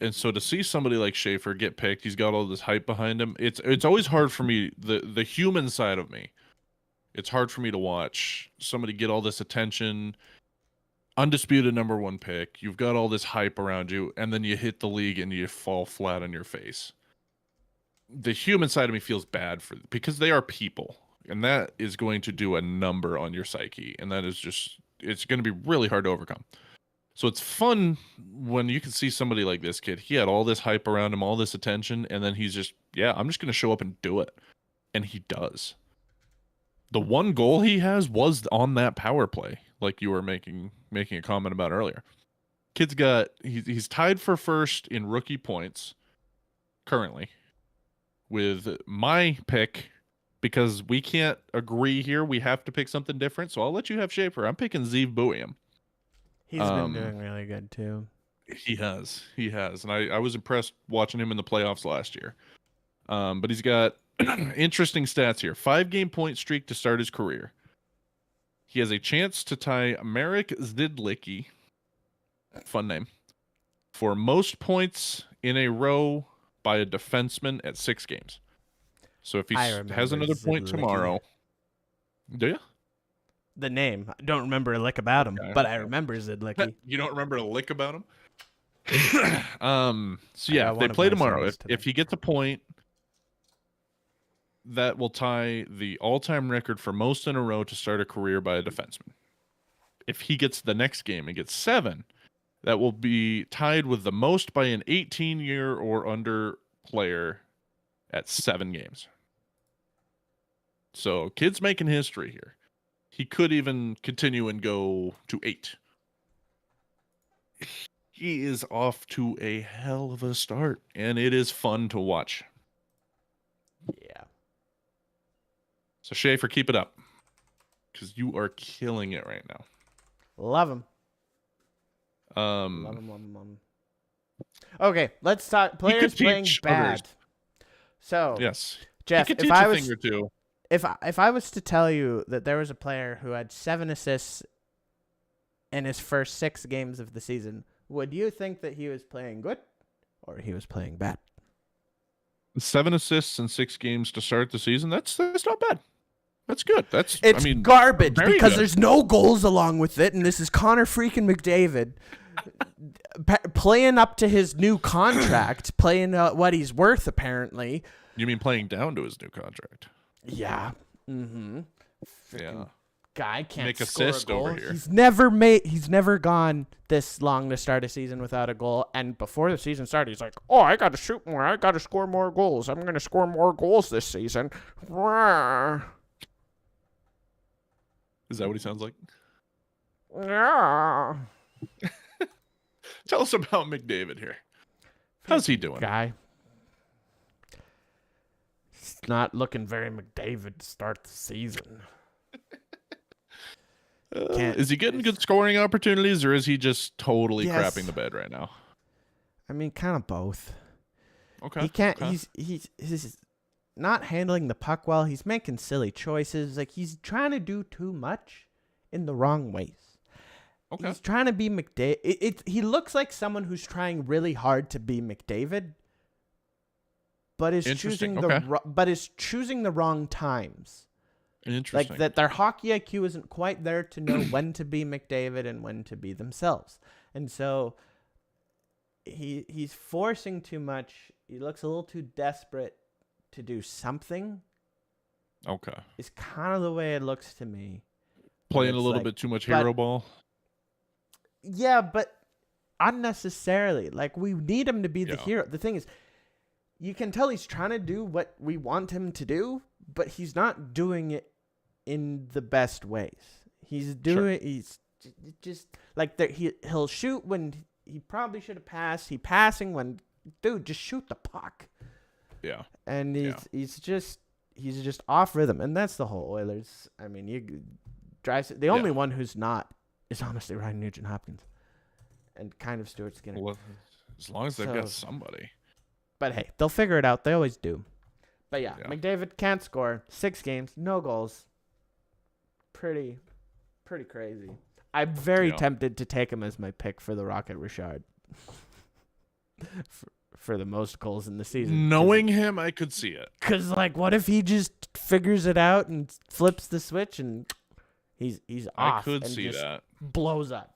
And so to see somebody like Schaefer get picked, he's got all this hype behind him. It's always hard for me, the human side of me. It's hard for me to watch somebody get all this attention, undisputed #1 pick. You've got all this hype around you, and then you hit the league and you fall flat on your face. The human side of me feels bad because they are people, and that is going to do a number on your psyche, and that is just, it's going to be really hard to overcome. So it's fun when you can see somebody like this kid. He had all this hype around him, all this attention, and then he's just, I'm just going to show up and do it. And he does. The one goal he has was on that power play, like you were making a comment about earlier. Kid's got, he's tied for first in rookie points currently with my pick, because we can't agree here. We have to pick something different. So I'll let you have Schaefer. I'm picking Zeev Buiam. He's been doing really good too. He has. And I was impressed watching him in the playoffs last year. But he's got interesting stats here. 5-game point streak to start his career. He has a chance to tie Marek Zidlicki, fun name, for most points in a row by a defenseman at 6 games. So if he has another point tomorrow, do you? The name. I don't remember a lick about him, but I remember Zidlicki. You don't remember a lick about him? So yeah, if they play tomorrow, if he gets a point, that will tie the all-time record for most in a row to start a career by a defenseman. If he gets the next game and gets 7, that will be tied with the most by an 18-year or under player at 7 games. So kid's making history here. He could even continue and go to 8. He is off to a hell of a start, and it is fun to watch. Yeah. So Schaefer, keep it up, because you are killing it right now. Love him. Love him. Okay, let's talk players playing bad. Others. So yes, Jeff, he could if teach I a was thing or two. if I was to tell you that there was a player who had 7 assists in his first 6 games of the season, would you think that he was playing good or he was playing bad? 7 assists in 6 games to start the season. That's not bad. That's good. It's garbage because good. There's no goals along with it, and this is Connor freaking McDavid playing up to his new contract, playing what he's worth apparently. You mean playing down to his new contract? Yeah. Mm-hmm. Yeah. Guy can't make score assist a goal. over here. He's never gone this long to start a season without a goal. And before the season started, he's like, "Oh, I got to shoot more. I got to score more goals. I'm going to score more goals this season." Is that what he sounds like? Yeah. Tell us about McDavid here. How's he doing? Guy. He's not looking very McDavid to start the season. Is he getting good scoring opportunities, or is he just totally Yes. crapping the bed right now? I mean, kind of both. Okay. He can't. Okay. He's not handling the puck well. He's making silly choices. Like, he's trying to do too much in the wrong ways. Okay. He's trying to be McDavid. He looks like someone who's trying really hard to be McDavid, but is Interesting, choosing okay. but is choosing the wrong times. Interesting. Like that, their hockey IQ isn't quite there to know when to be McDavid and when to be themselves, and so he's forcing too much. He looks a little too desperate to do something. Okay. Is kind of the way it looks to me. Playing a It's little like- bit too much but- hero ball. Yeah, but unnecessarily. Like, we need him to be the Yeah. hero. The thing is, you can tell he's trying to do what we want him to do, but he's not doing it in the best ways. He's doing he's just like he'll shoot when he probably should have passed. He's passing when, dude, just shoot the puck. Yeah. And Yeah. he's just off rhythm, and that's the whole Oilers. I mean, the only one who's not is honestly Ryan Nugent-Hopkins, and kind of Stuart Skinner. Well, as long as they've got So- somebody. But hey, they'll figure it out. They always do. But yeah, Yeah. McDavid can't score. 6 games, no goals. Pretty crazy. I'm very Yeah. tempted to take him as my pick for the Rocket Richard. for the most goals in the season. Knowing him, I could see it. Because, like, what if he just figures it out and flips the switch and he's I off could and see just that. blows up?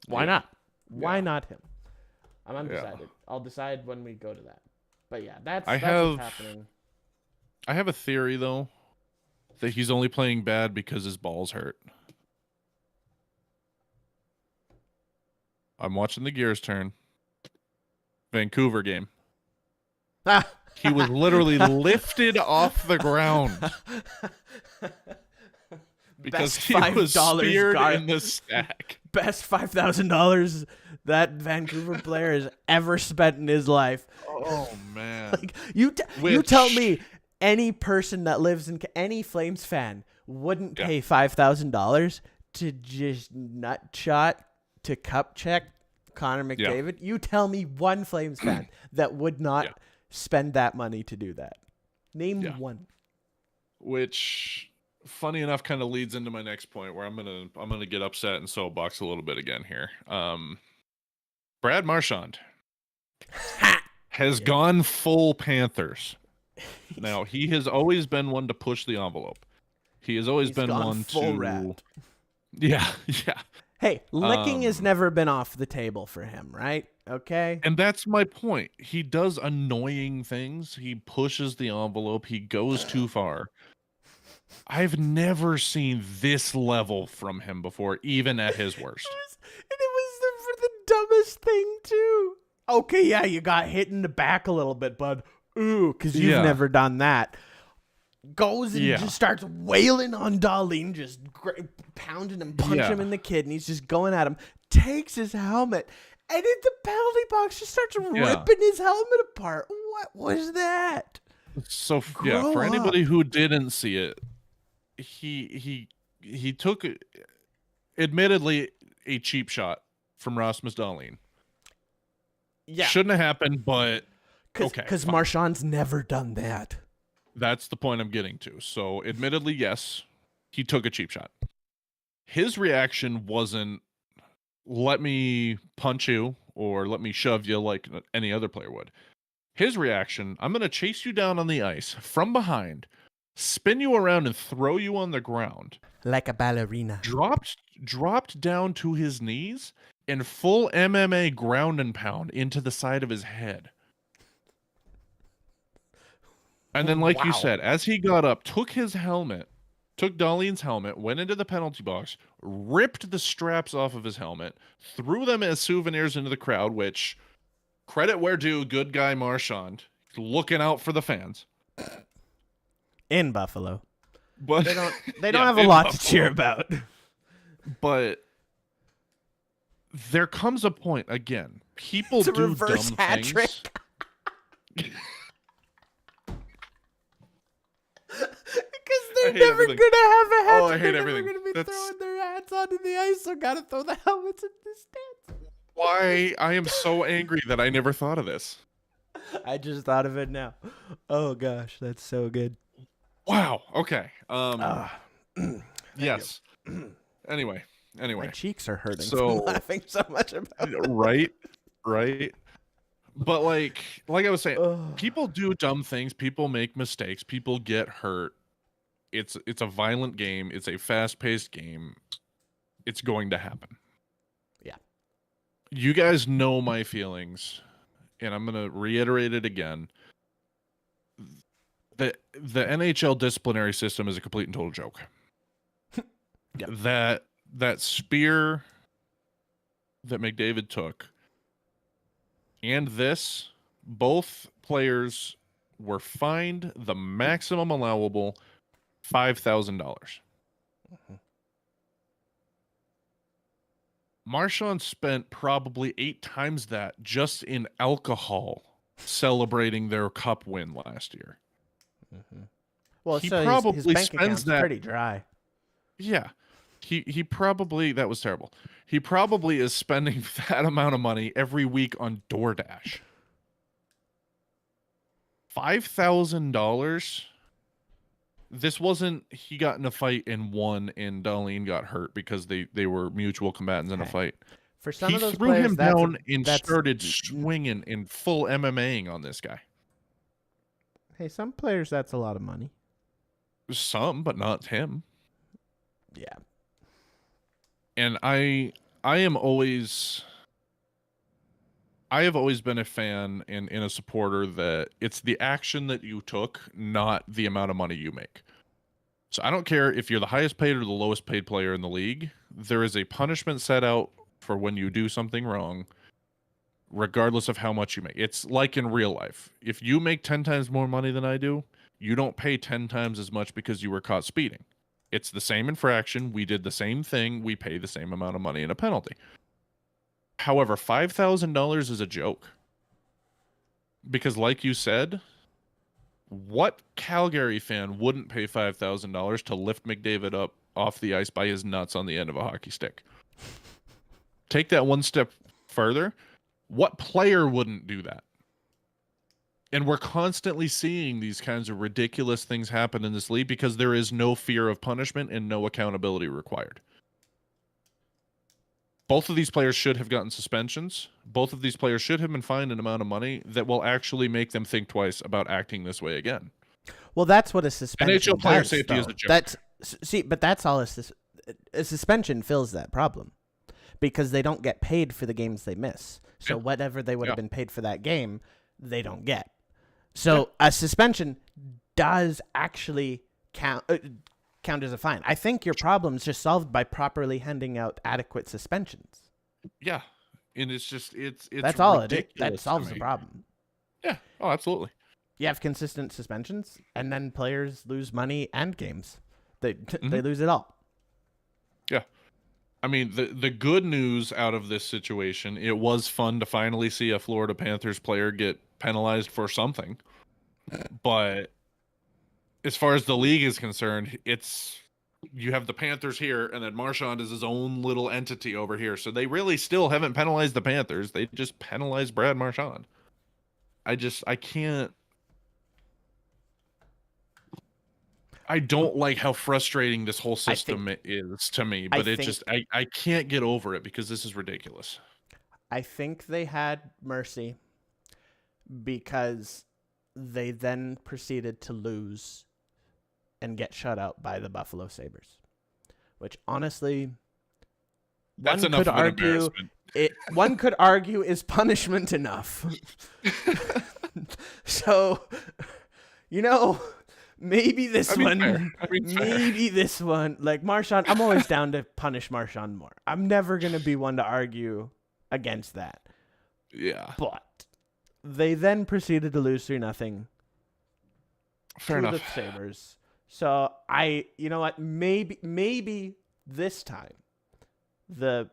Why Yeah. not? Why Yeah. not him? I'm undecided. I'll decide when we go to that. But yeah, that's I what's have- happening. I have a theory though that he's only playing bad because his balls hurt. I'm watching the gears turn. Vancouver game. He was literally lifted off the ground because Best he was $5 speared guard- in the stack. Best $5,000 that Vancouver player has ever spent in his life. Oh man. Like you tell me any person that lives in any Flames fan wouldn't Yeah. pay $5,000 to just nut shot to cup check Connor Yeah. McDavid. You tell me one Flames fan that would not Yeah. spend that money to do that. Name Yeah. one. Which funny enough kind of leads into my next point where I'm gonna get upset and soapbox a little bit again here. Brad Marchand has gone full Panthers. Now he has always been one to push the envelope. He has always He's been gone one full to rat. Yeah, yeah. Hey, licking has never been off the table for him, right? Okay. And that's my point. He does annoying things. He pushes the envelope. He goes too far. I've never seen this level from him before, even at his worst. And it was for the dumbest thing too. Okay, yeah, you got hit in the back a little bit, bud. Ooh, because you've Yeah. never done that. Goes and Yeah. just starts wailing on Darlene, just pounding him, punching Yeah. him in the kidney. He's just going at him. Takes his helmet, and in the penalty box, just starts ripping his helmet apart. What was that? So Grow for up. anybody who didn't see it, he took admittedly a cheap shot from Rasmus Dahlin. Yeah, Shouldn't have happened, but okay, because fine. Marchand's never done that. That's the point I'm getting to. So, admittedly, yes, he took a cheap shot. His reaction wasn't, let me punch you or let me shove you like any other player would. His reaction, I'm going to chase you down on the ice from behind, spin you around and throw you on the ground. Like a ballerina. Dropped down to his knees and full MMA ground and pound into the side of his head. And then, like you Wow. said, as he got up, took his helmet, took Darlene's helmet, went into the penalty box, ripped the straps off of his helmet, threw them as souvenirs into the crowd, which, credit where due, good guy Marchand, looking out for the fans. In Buffalo. But They don't Yeah, have a in lot to Buffalo. cheer about. But there comes a point, again, people It's a do reverse dumb hat things. trick. Because I they're hate never everything. gonna have a hat. Oh, I They're hate never everything. gonna be That's- throwing their hats onto the ice, so gotta throw the helmets in the stands. Why I am so angry that I never thought of this. I just thought of it now. Oh gosh, that's so good. Wow. Okay. Ah, Yes. Anyway. my cheeks are hurting So- from laughing so much about it. Right. But like I was saying, Ugh. people do dumb things. People make mistakes. People get hurt. It's a violent game. It's a fast-paced game. It's going to happen. Yeah. You guys know my feelings, and I'm going to reiterate it again. The NHL disciplinary system is a complete and total joke. Yep. That spear that McDavid took and this, both players were fined the maximum allowable $5,000. Mhm. Marchand spent probably 8 times that just in alcohol celebrating their cup win last year. Mhm. Well, He so his probably bank spends account's that. pretty dry. Yeah. He probably, that was terrible. He probably is spending that amount of money every week on DoorDash. $5,000. This wasn't he got in a fight and won and Darlene got hurt because they were mutual combatants in a Hey, fight. For some He of those threw players, him that's down and that's started swinging in full MMAing on this guy. hey, some players that's a lot of money. Some, but not him. Yeah. And I have always been a fan and a supporter that it's the action that you took, not the amount of money you make. So I don't care if you're the highest paid or the lowest paid player in the league. There is a punishment set out for when you do something wrong, regardless of how much you make. It's like in real life. If you make 10 times more money than I do, you don't pay 10 times as much because you were caught speeding. It's the same infraction. We did the same thing. We pay the same amount of money in a penalty. However, $5,000 is a joke. Because like you said, what Calgary fan wouldn't pay $5,000 to lift McDavid up off the ice by his nuts on the end of a hockey stick? Take that one step further. What player wouldn't do that? And we're constantly seeing these kinds of ridiculous things happen in this league because there is no fear of punishment and no accountability required. Both of these players should have gotten suspensions. Both of these players should have been fined an amount of money that will actually make them think twice about acting this way again. Well, that's what a suspension NHL player does, safety is though. a joke. But that's all a suspension fills that problem because they don't get paid for the games they miss. So Yeah. whatever they would have Yeah. been paid for that game, they don't get. So a suspension does actually count as a fine. I think your problem's just solved by properly handing out adequate suspensions. Yeah. And it's just it's That's all it is. ridiculous That to solves the me. problem. Yeah. Oh, absolutely. You have consistent suspensions, and then players lose money and games. They Mhm. lose it all. Yeah. I mean, the good news out of this situation, it was fun to finally see a Florida Panthers player get penalized for something. But as far as the league is concerned, you have the Panthers here, and then Marchand is his own little entity over here. So they really still haven't penalized the Panthers. They just penalized Brad Marchand. I can't. I don't like how frustrating this whole system is to me, but I can't get over it because this is ridiculous. I think they had mercy because they then proceeded to lose and get shut out by the Buffalo Sabres, which honestly, That's one enough could of an argue embarrassment. one could argue is punishment enough. So, maybe this one, maybe this one, like Marchand, I'm always down to punish Marchand more. I'm never going to be one to argue against that. Yeah. But they then proceeded to lose 3-0 Fair to enough. the Sabres. So you know what? Maybe this time the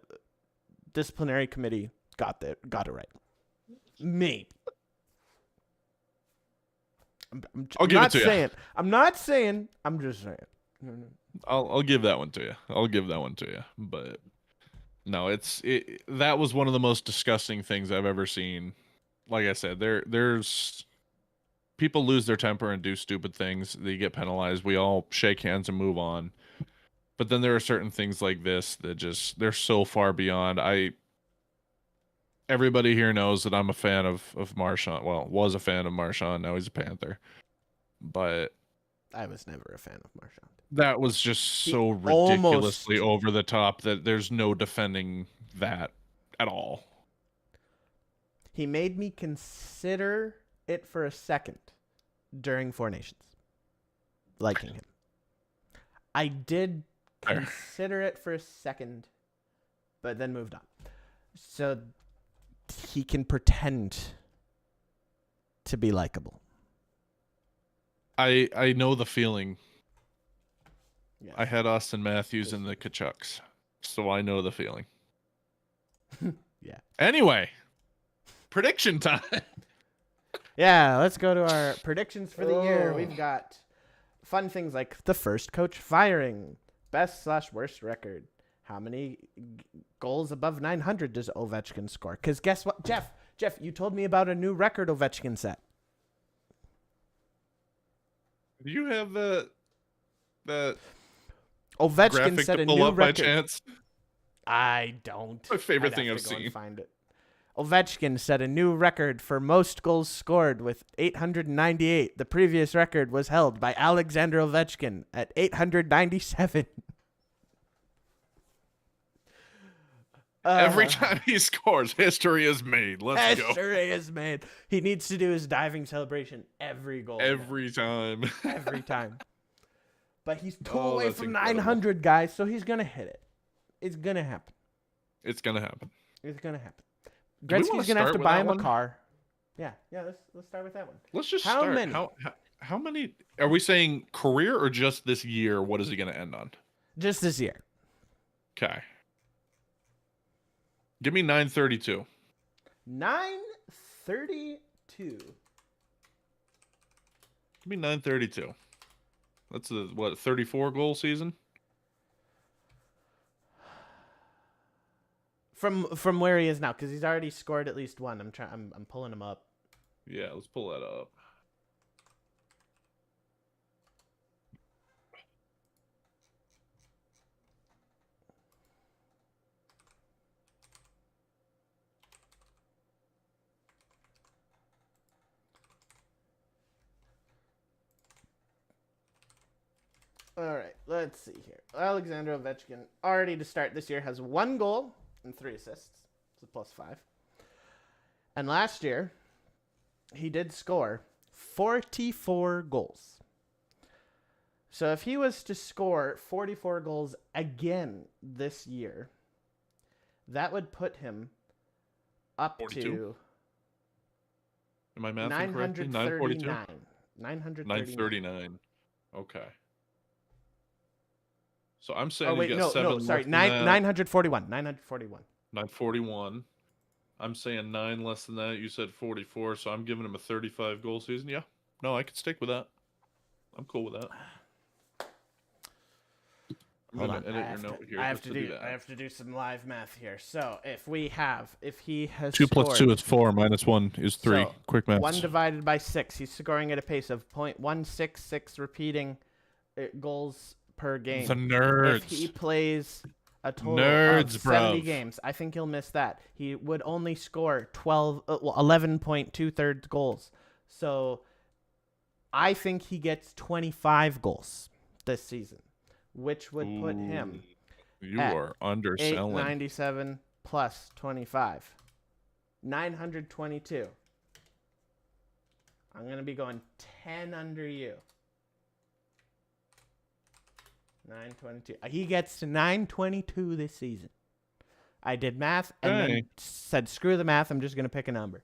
disciplinary committee got it right. Maybe. I'll give it to you. I'm not saying. I'm just saying. I'll give that one to you. But no, that was one of the most disgusting things I've ever seen. Like I said, there's people lose their temper and do stupid things. They get penalized. We all shake hands and move on. But then there are certain things like this that they're so far beyond. everybody here knows that I'm a fan of Marshawn. Well, was a fan of Marshawn. Now he's a Panther. But I was never a fan of Marshawn. that was just He so ridiculously over the top that there's no defending that at all. He made me consider it for a second during Four Nations, liking him. I did consider it for a second, but then moved on. So he can pretend to be likable. I know the feeling. Yes. I had Austin Matthews in the Kachucks, so I know the feeling. Yeah. Anyway, prediction time. Yeah, let's go to our predictions for the year. We've got fun things like the first coach firing, best/worst record. How many goals above 900 does Ovechkin score? Because guess what, Jeff, you told me about a new record Ovechkin set. Do you have that Ovechkin graphic set to a pull new up by record. chance? I don't. My favorite I'd thing have I've to go and seen. find it. Ovechkin set a new record for most goals scored with 898. The previous record was held by Alexander Ovechkin at 897. Every time he scores, history is made. Let's go. History is made. He needs to do his diving celebration every goal. Every time. Every time. But he's two Oh, away that's from incredible. 900, guys, so he's going to hit it. It's going to happen. It's gonna happen. It's going to happen. Do we wanna Gretzky's going to have start to with buy that him one? a car. Yeah, let's start with that one. Let's just How start. many? How many? Are we saying career or just this year? What is he gonna end on? Just this year. Okay. Give me 932. 932. Give me 932. That's a 34 goal season? From where he is now, because he's already scored at least one. I'm pulling him up. Yeah, let's pull that up. All right, let's see here. Alexander Ovechkin, already to start this year, has 1 goal and 3 assists. It's a +5. And last year, he did score 44 goals. So if he was to score 44 goals again this year, that would put him up 42? to Am I mathing correctly? 942? 939. 939. Okay. So I'm saying Oh, wait, you got 7 no, sorry. less than that. 941. 941. 941. I'm saying 9 less than that. You said 44, so I'm giving him a 35 goal season. Yeah. No, I could stick with that. I'm cool with that. I'm Hold gonna on. edit your note here. I have just to do do. that. I have to do some live math here. So if he has 2 scored, plus 2 is 4. Minus 1 is 3. So, Quick math. 1 divided by 6, he's scoring at a pace of .166 repeating goals per game. The nerds. If he plays a total Nerds, of 70 bruv. games, I think he'll miss that. He would only score 11.2 goals. So I think he gets 25 goals this season, which would put him You at are underselling. 897 plus 25. 922. I'm going to be going 10 under you. 922. He gets to 922 this season. I did math and then Okay. said, screw the math. I'm just going to pick a number.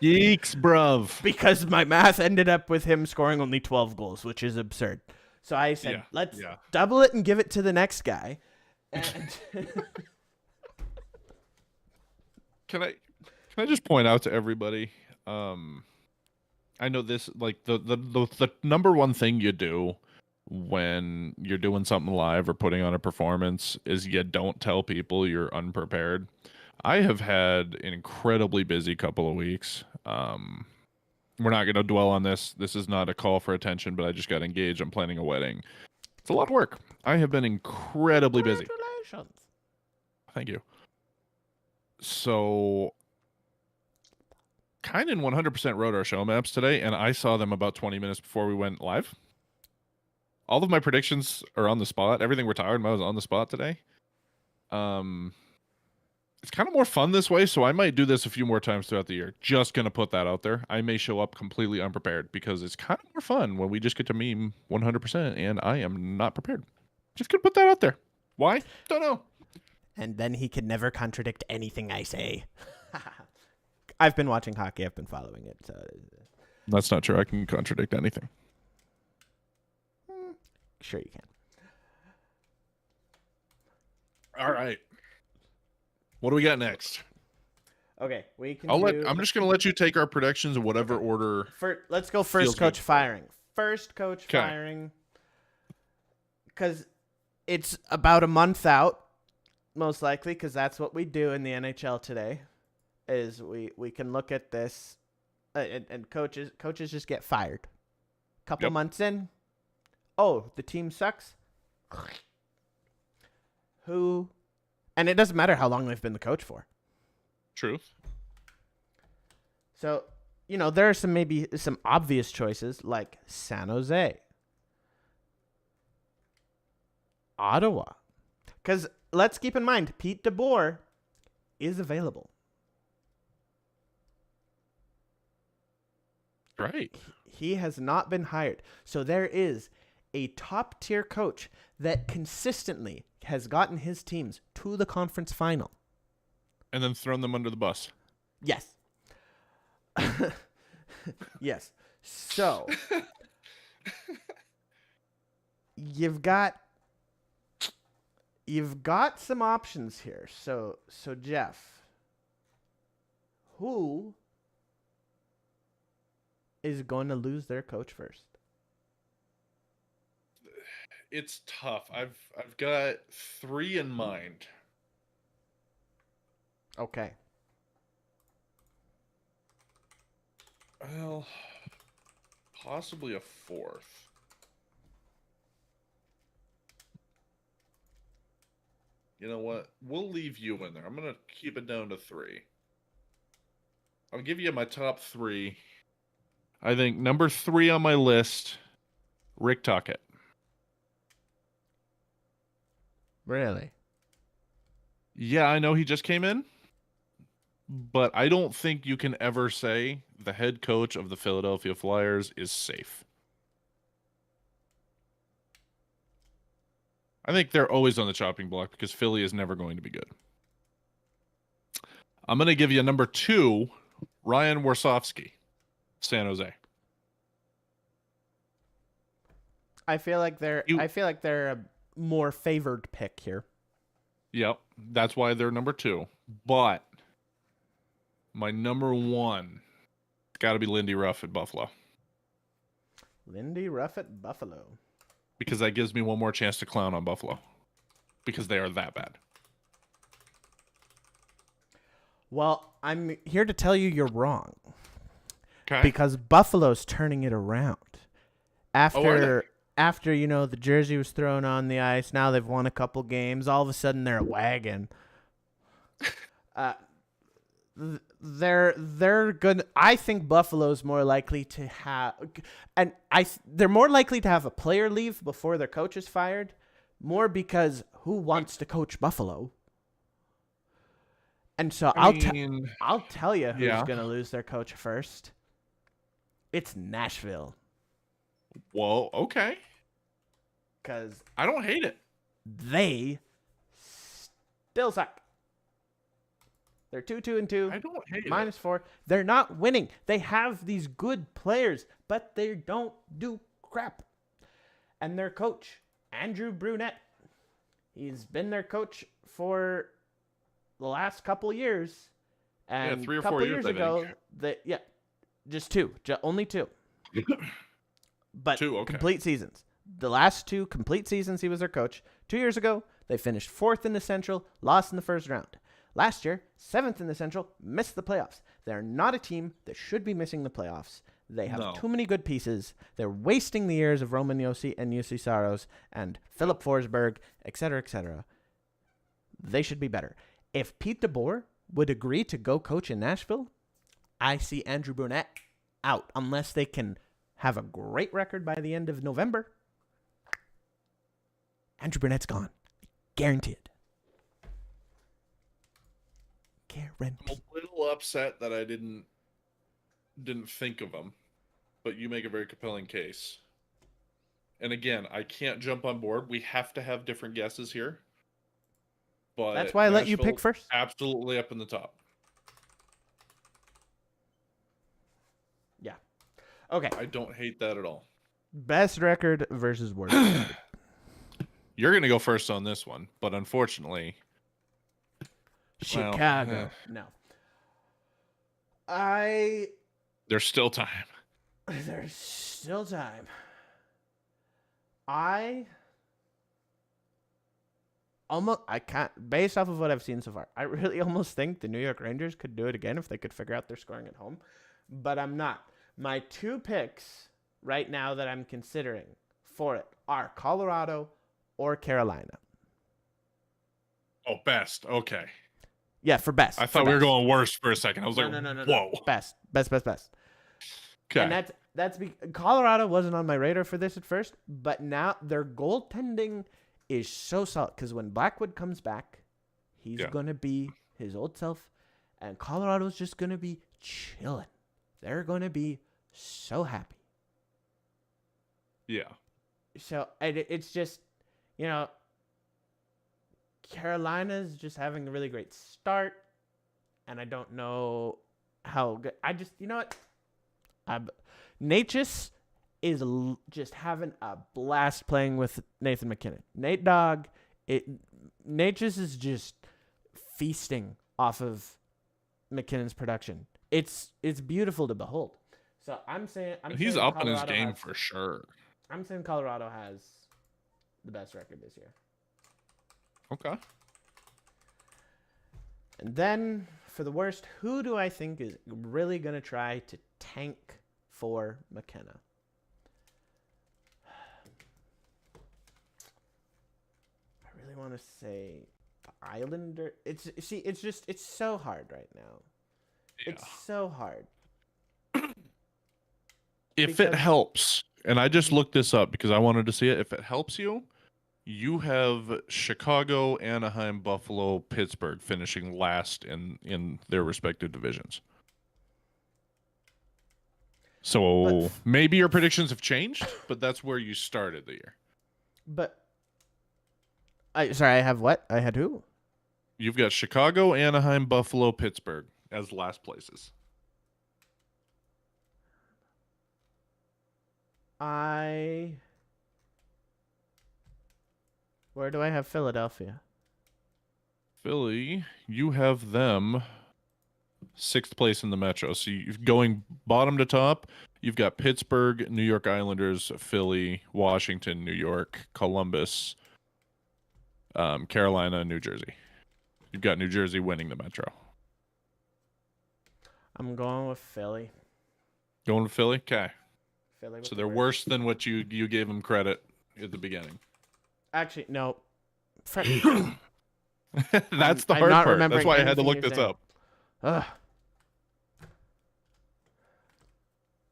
Geeks, bruv. Because my math ended up with him scoring only 12 goals, which is absurd. So I said, Yeah, let's yeah. double it and give it to the next guy. And Can I just point out to everybody? I know this, like the number one thing you do when you're doing something live or putting on a performance is you don't tell people you're unprepared. I have had an incredibly busy couple of weeks. We're not going to dwell on this. This is not a call for attention, but I just got engaged. I'm planning a wedding. It's a lot of work. I have been incredibly busy. congratulations. Thank you. So Kynan 100% wrote our show maps today, and I saw them about 20 minutes before we went live. All of my predictions are on the spot. Everything we're talking about is on the spot today. It's kind of more fun this way, so I might do this a few more times throughout the year. Just gonna put that out there. I may show up completely unprepared because it's kind of more fun when we just get to meme 100%, and I am not prepared. Just gonna put that out there. Why? Don't know. And then he can never contradict anything I say. I've been watching hockey. I've been following it. So. That's not true. I can contradict anything. Sure you can. All right. What do we got next? Okay, we can. I'm just gonna let you take our predictions in whatever order. Let's go first. Coach firing. First coach Okay. firing. Because it's about a month out, most likely, because that's what we do in the NHL today. Is we can look at this, and coaches just get fired. Couple months in, oh, the team sucks. Who? And it doesn't matter how long they've been the coach for. True. So, there are maybe some obvious choices like San Jose, Ottawa. Because let's keep in mind, Pete DeBoer is available. Right. He has not been hired. So there is a top-tier coach that consistently has gotten his teams to the conference final. And then thrown them under the bus. Yes. Yes. So you've got some options here. So Jeff, who is going to lose their coach first? It's tough. I've got 3 in mind. Okay. Well, possibly a 4th. You know what? We'll leave you in there. I'm going to keep it down to 3. I'll give you my top 3. I think number 3 on my list, Rick Tocchet. Really? Yeah, I know he just came in, but I don't think you can ever say the head coach of the Philadelphia Flyers is safe. I think they're always on the chopping block because Philly is never going to be good. I'm going to give you number 2, Ryan Warsofsky, San Jose. I feel like they're a more favored pick here. Yep, that's why they're number 2. But my number 1, it's got to be Lindy Ruff at Buffalo. Lindy Ruff at Buffalo. Because that gives me one more chance to clown on Buffalo. Because they are that bad. Well, I'm here to tell you you're wrong. Okay. Because Buffalo's turning it around. After the jersey was thrown on the ice, now they've won a couple games. All of a sudden, they're a wagon. They're good. I think Buffalo's more likely to have, and they're more likely to have a player leave before their coach is fired. More because who wants to coach Buffalo? And so I'll tell you who's going to lose their coach first. It's Nashville. Whoa, okay. Because I don't hate it. They still suck. They're 2-2-2. I don't hate minus 4. They're not winning. They have these good players, but they don't do crap. And their coach, Andrew Brunette, he's been their coach for the last couple years. And 3 or 4 couple years ago, just 2. Only 2. But 2, okay. Complete seasons. The last 2 complete seasons he was their coach. 2 years ago, they finished 4th in the Central, lost in the first round. Last year, 7th in the Central, missed the playoffs. They're not a team that should be missing the playoffs. They have too many good pieces. They're wasting the years of Roman Josi and Jussi Saros and Philip Forsberg, etc., etc. They should be better. If Pete DeBoer would agree to go coach in Nashville, I see Andrew Brunette out unless they can have a great record by the end of November. Andrew Brunette's gone. Guaranteed. I'm a little upset that I didn't think of him, but you make a very compelling case. And again, I can't jump on board. We have to have different guesses here. But that's why I let you pick Nashville, first. Absolutely up in the top. Yeah. Okay. I don't hate that at all. Best record versus worst record. You're going to go first on this one, but unfortunately, Chicago. No. There's still time. There's still time. I can't, based off of what I've seen so far, I really almost think the New York Rangers could do it again if they could figure out their scoring at home, but I'm not. My two picks right now that I'm considering for it are Colorado or Carolina. Oh, best. Okay. Yeah, for best. I thought we were going worst for a second. I was like, no. whoa. Best. Okay. And that's Colorado wasn't on my radar for this at first, but now their goaltending is so solid because when Blackwood comes back, he's going to be his old self, and Colorado's just going to be chilling. They're going to be so happy. Yeah. So it's just, you know, Carolina's just having a really great start, and I don't know how good. I just, you know what? Natchez is just having a blast playing with Nathan MacKinnon. Nate Dogg, Natchez is just feasting off of McKinnon's production. It's beautiful to behold. So he's up in his game for sure. I'm saying Colorado has the best record this year. Okay. And then for the worst, who do I think is really going to try to tank for McKenna? I really want to say the Islander. It's so hard right now. Yeah. It's so hard. If it helps, and I just looked this up because I wanted to see it. If it helps you, you have Chicago, Anaheim, Buffalo, Pittsburgh finishing last in their respective divisions. So maybe your predictions have changed, but that's where you started the year. But I have what? I had who? You've got Chicago, Anaheim, Buffalo, Pittsburgh as last places. Where do I have Philadelphia? Philly, you have them 6th place in the Metro. So going bottom to top, you've got Pittsburgh, New York Islanders, Philly, Washington, New York, Columbus, Carolina, New Jersey. You've got New Jersey winning the Metro. I'm going with Philly. Going with Philly? Okay. Philly. So they're worse than what you gave them credit at the beginning. Actually, no. That's the hard part. That's why I had to look this up. Ugh.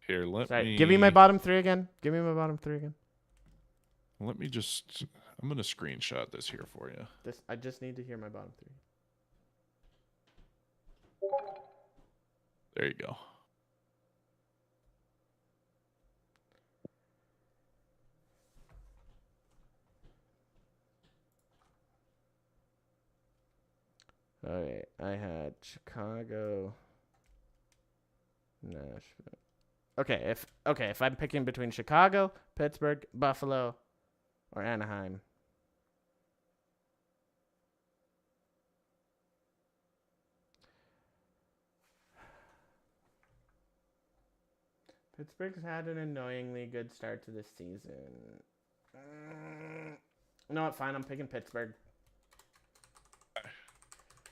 Here, give me my bottom three again. Let me just. I'm gonna screenshot this here for you. I just need to hear my bottom three. There you go. Okay, I had Chicago, Nashville. Okay, if I'm picking between Chicago, Pittsburgh, Buffalo, or Anaheim. Pittsburgh's had an annoyingly good start to this season. You know what? Fine, I'm picking Pittsburgh.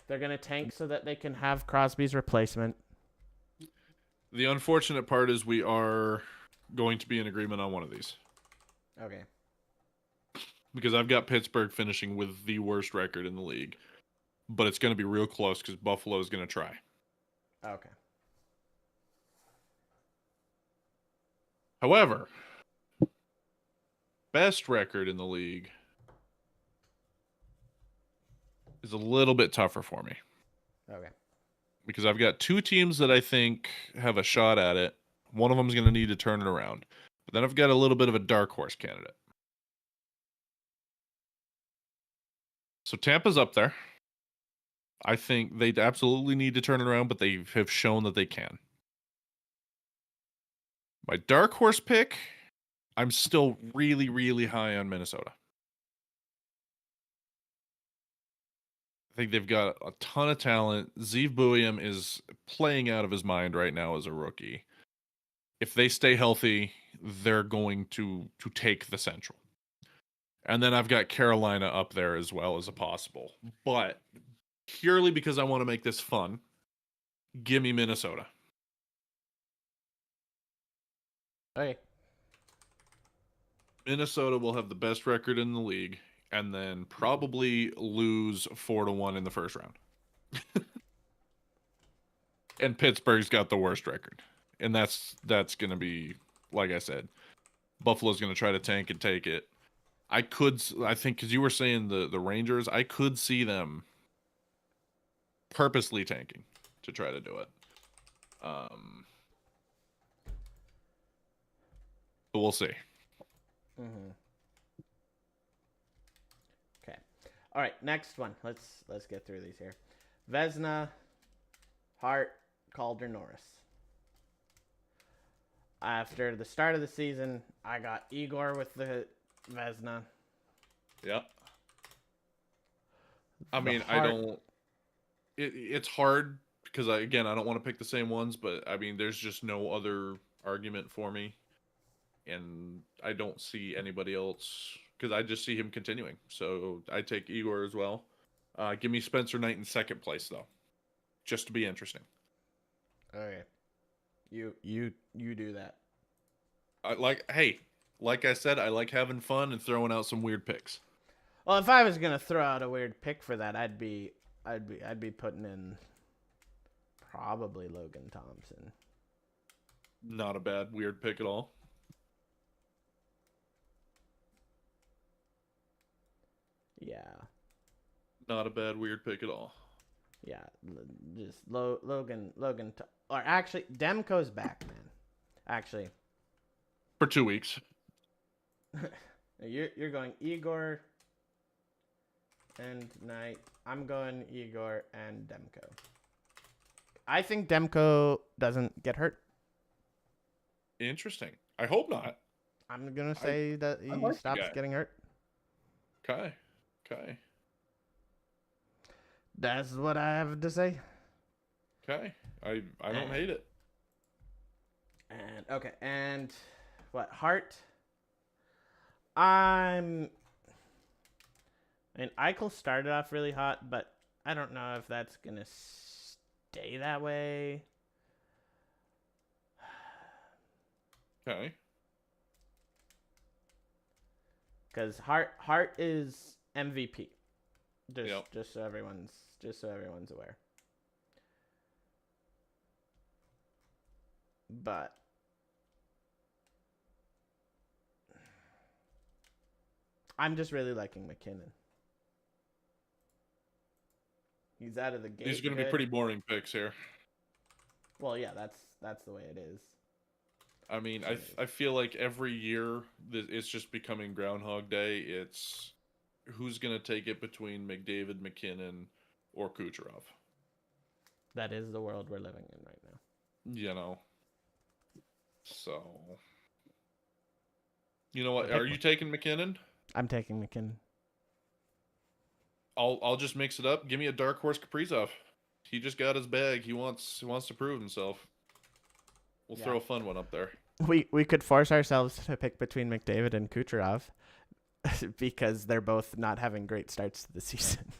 They're going to tank so that they can have Crosby's replacement. The unfortunate part is we are going to be in agreement on one of these. Okay. Because I've got Pittsburgh finishing with the worst record in the league. but it's going to be real close because Buffalo is going to try. Okay. However, best record in the league is a little bit tougher for me. Okay. Because I've got two teams that I think have a shot at it. One of them is going to need to turn it around. But then I've got a little bit of a dark horse candidate. So Tampa's up there. I think they absolutely need to turn it around, but they have shown that they can. My dark horse pick, I'm still really, really high on Minnesota. I think they've got a ton of talent. Zeev Buium is playing out of his mind right now as a rookie. If they stay healthy, they're going to take the Central. And then I've got Carolina up there as well as a possible. But purely because I want to make this fun, give me Minnesota. Okay. Minnesota will have the best record in the league and then probably lose 4-1 in the first round. And Pittsburgh's got the worst record. And that's going to be, like I said, Buffalo's going to try to tank and take it. I think, because you were saying the Rangers, I could see them purposely tanking to try to do it. But we'll see. Mm-hmm. Okay. All right, next one. Let's get through these here. Vezina, Hart, Calder, Norris. After the start of the season, I got Igor with the Vezina. Yeah. I mean, I don't. It's hard because I don't want to pick the same ones, but I mean, there's just no other argument for me, and I don't see anybody else because I just see him continuing. So I take Igor as well. Give me Spencer Knight in second place though, just to be interesting. Okay. You do that. Like I said, I like having fun and throwing out some weird picks. Well, if I was gonna throw out a weird pick for that, I'd be putting in probably Logan Thompson. Not a bad weird pick at all. Yeah. Not a bad weird pick at all. Yeah, just Logan. Or actually, Demko's back, man. Actually, for 2 weeks. You're going Igor and Knight. I'm going Igor and Demko. I think Demko doesn't get hurt. Interesting. I hope not. I'm gonna say that he stops getting hurt. Okay. That's what I have to say. Okay. I don't hate it. And what, Hart? I mean, Eichel started off really hot, but I don't know if that's gonna stay that way. Okay. Because Hart is MVP. Yep. Just so everyone's aware. But I'm just really liking McKinnon. He's out of the gate. These are going to be pretty boring picks here. Well, yeah, that's the way it is. I mean, I feel like every year it's just becoming Groundhog Day. It's who's going to take it between McDavid, McKinnon, or Kucherov. That is the world we're living in right now. You know. So, you know what? Are you taking McKinnon? I'm taking McKinnon. I'll just mix it up. Give me a dark horse Kaprizov. He just got his bag. He wants to prove himself. We'll throw a fun one up there. We could force ourselves to pick between McDavid and Kucherov because they're both not having great starts to the season.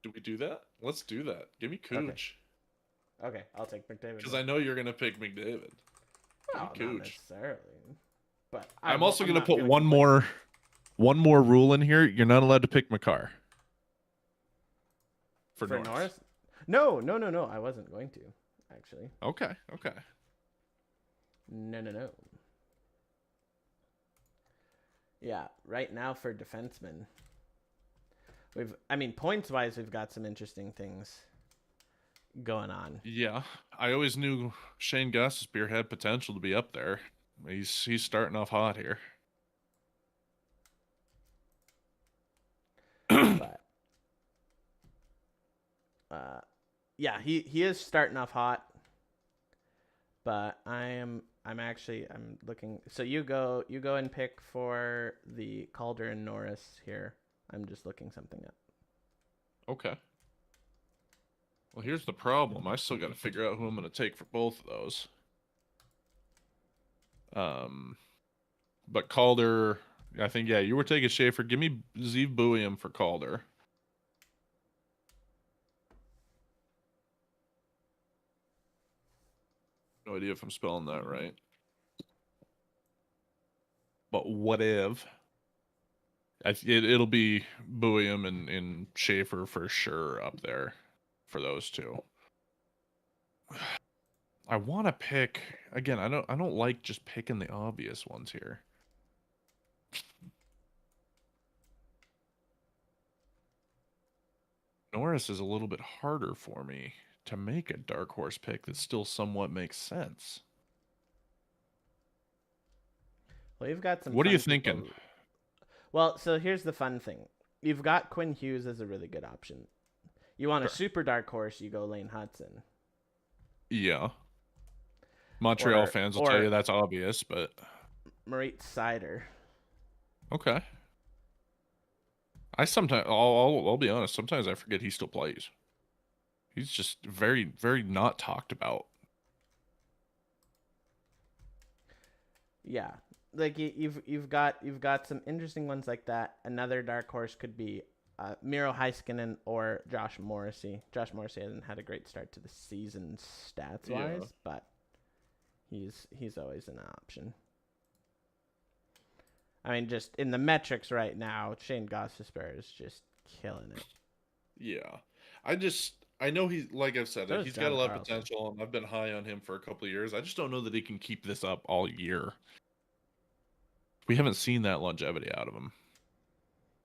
Do we do that? Let's do that. Give me Cooch. Okay, I'll take McDavid. Because I know you're going to pick McDavid. Well, not necessarily. But I'm also going to put one more One more rule in here: you're not allowed to pick Makar for For Norris. Norris? No, no, no, no. I wasn't going to, actually. Okay, okay. No, no, no. Yeah, right now for defensemen, points wise, we've got some interesting things going on. Yeah, I always knew Shane Gostisbehere had potential to be up there. He's starting off hot here. But yeah, he is starting off hot. But I'm looking. So you go and pick for the Calder and Norris here. I'm just looking something up. Okay. Well, here's the problem. I still got to figure out who I'm going to take for both of those. But Calder, I think, yeah, you were taking Schaefer. Give me Zeev Buium for Calder. No idea if I'm spelling that right. But what if? It'll be Buium and Schaefer for sure up there for those two. I want to pick again. I don't like just picking the obvious ones here. Norris is a little bit harder for me to make a dark horse pick that still somewhat makes sense. Well, you've got some. What are you people. thinking? Well, so here's the fun thing. You've got Quinn Hughes as a really good option. You want a super dark horse, you go Lane Hudson. Yeah. Montreal fans will tell you that's obvious, but Moritz Seider. Okay. I'll be honest, sometimes I forget he still plays. He's just very, very not talked about. Yeah. Like you've got some interesting ones like that. Another dark horse could be Miro Heiskanen or Josh Morrissey. Josh Morrissey hasn't had a great start to the season stats wise, but he's always an option. I mean, just in the metrics right now, Shane Gostisbehere is just killing it. Yeah. I know he's, like I've said, he's got a lot of potential, and I've been high on him for a couple of years. I just don't know that he can keep this up all year. We haven't seen that longevity out of him.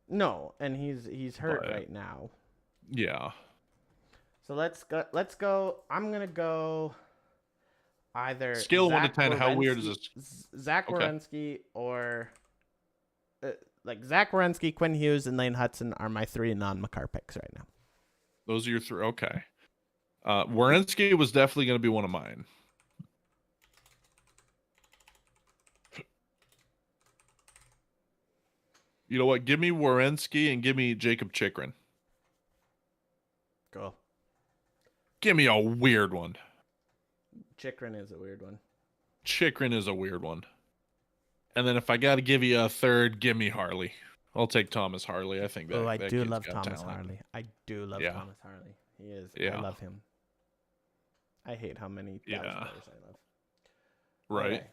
No, and he's hurt right now. Yeah. So let's go. I'm gonna go either scale 1 to 10. How weird is this? Zach Werenski or Zach Werenski, Quinn Hughes, and Lane Hudson are my 3 non-Makar picks right now. Those are your 3. Okay. Werenski was definitely going to be one of mine. You know what? Give me Werenski and give me Jacob Chychrun. Cool. Give me a weird one. Chychrun is a weird one. Chychrun is a weird one. And then if I got to give you a third, give me Harley. I'll take Thomas Harley. I think that. Oh, I that do love Thomas Harley. I do love Thomas Harley. He is. Yeah. I love him. I hate how many players I love. Right. Okay.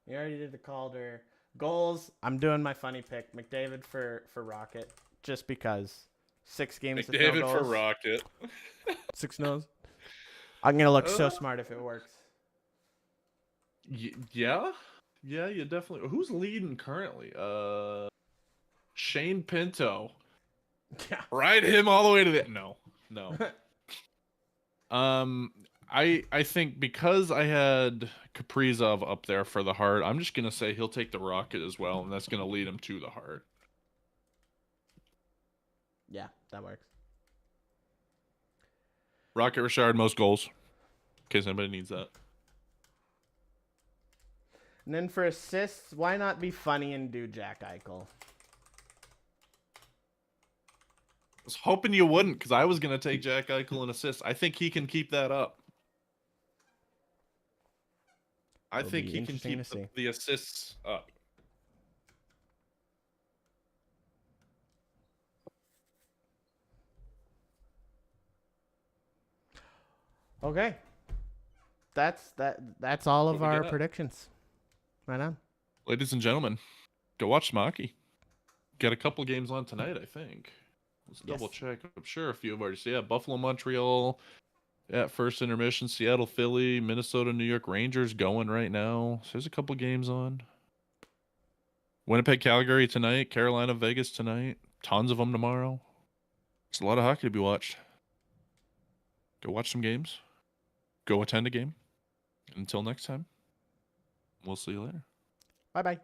You already did the Calder. Goals. I'm doing my funny pick. McDavid for Rocket. Just because. 6 games with no goals. McDavid for Rocket. 6 no's. I'm going to look so smart if it works. Yeah? Yeah, you definitely. Who's leading currently? Shane Pinto. Yeah. Ride him all the way to the no. I think because I had Kaprizov up there for the Hart, I'm just gonna say he'll take the Rocket as well, and that's gonna lead him to the Hart. Yeah, that works. Rocket Richard, most goals. In case anybody needs that. And then for assists, why not be funny and do Jack Eichel? I was hoping you wouldn't, because I was going to take Jack Eichel in assists. I think he can keep that up. I think he can keep the assists up. Okay. That's all of our predictions. Right on. Ladies and gentlemen, go watch Smokey. got a couple games on tonight, I think. Let's double Yes. check. I'm sure a few have already seen. Yeah, Buffalo, Montreal at first intermission. Seattle, Philly, Minnesota, New York Rangers going right now. So there's a couple games on. Winnipeg, Calgary tonight. Carolina, Vegas tonight. Tons of them tomorrow. It's a lot of hockey to be watched. Go watch some games. Go attend a game. Until next time, we'll see you later. Bye bye.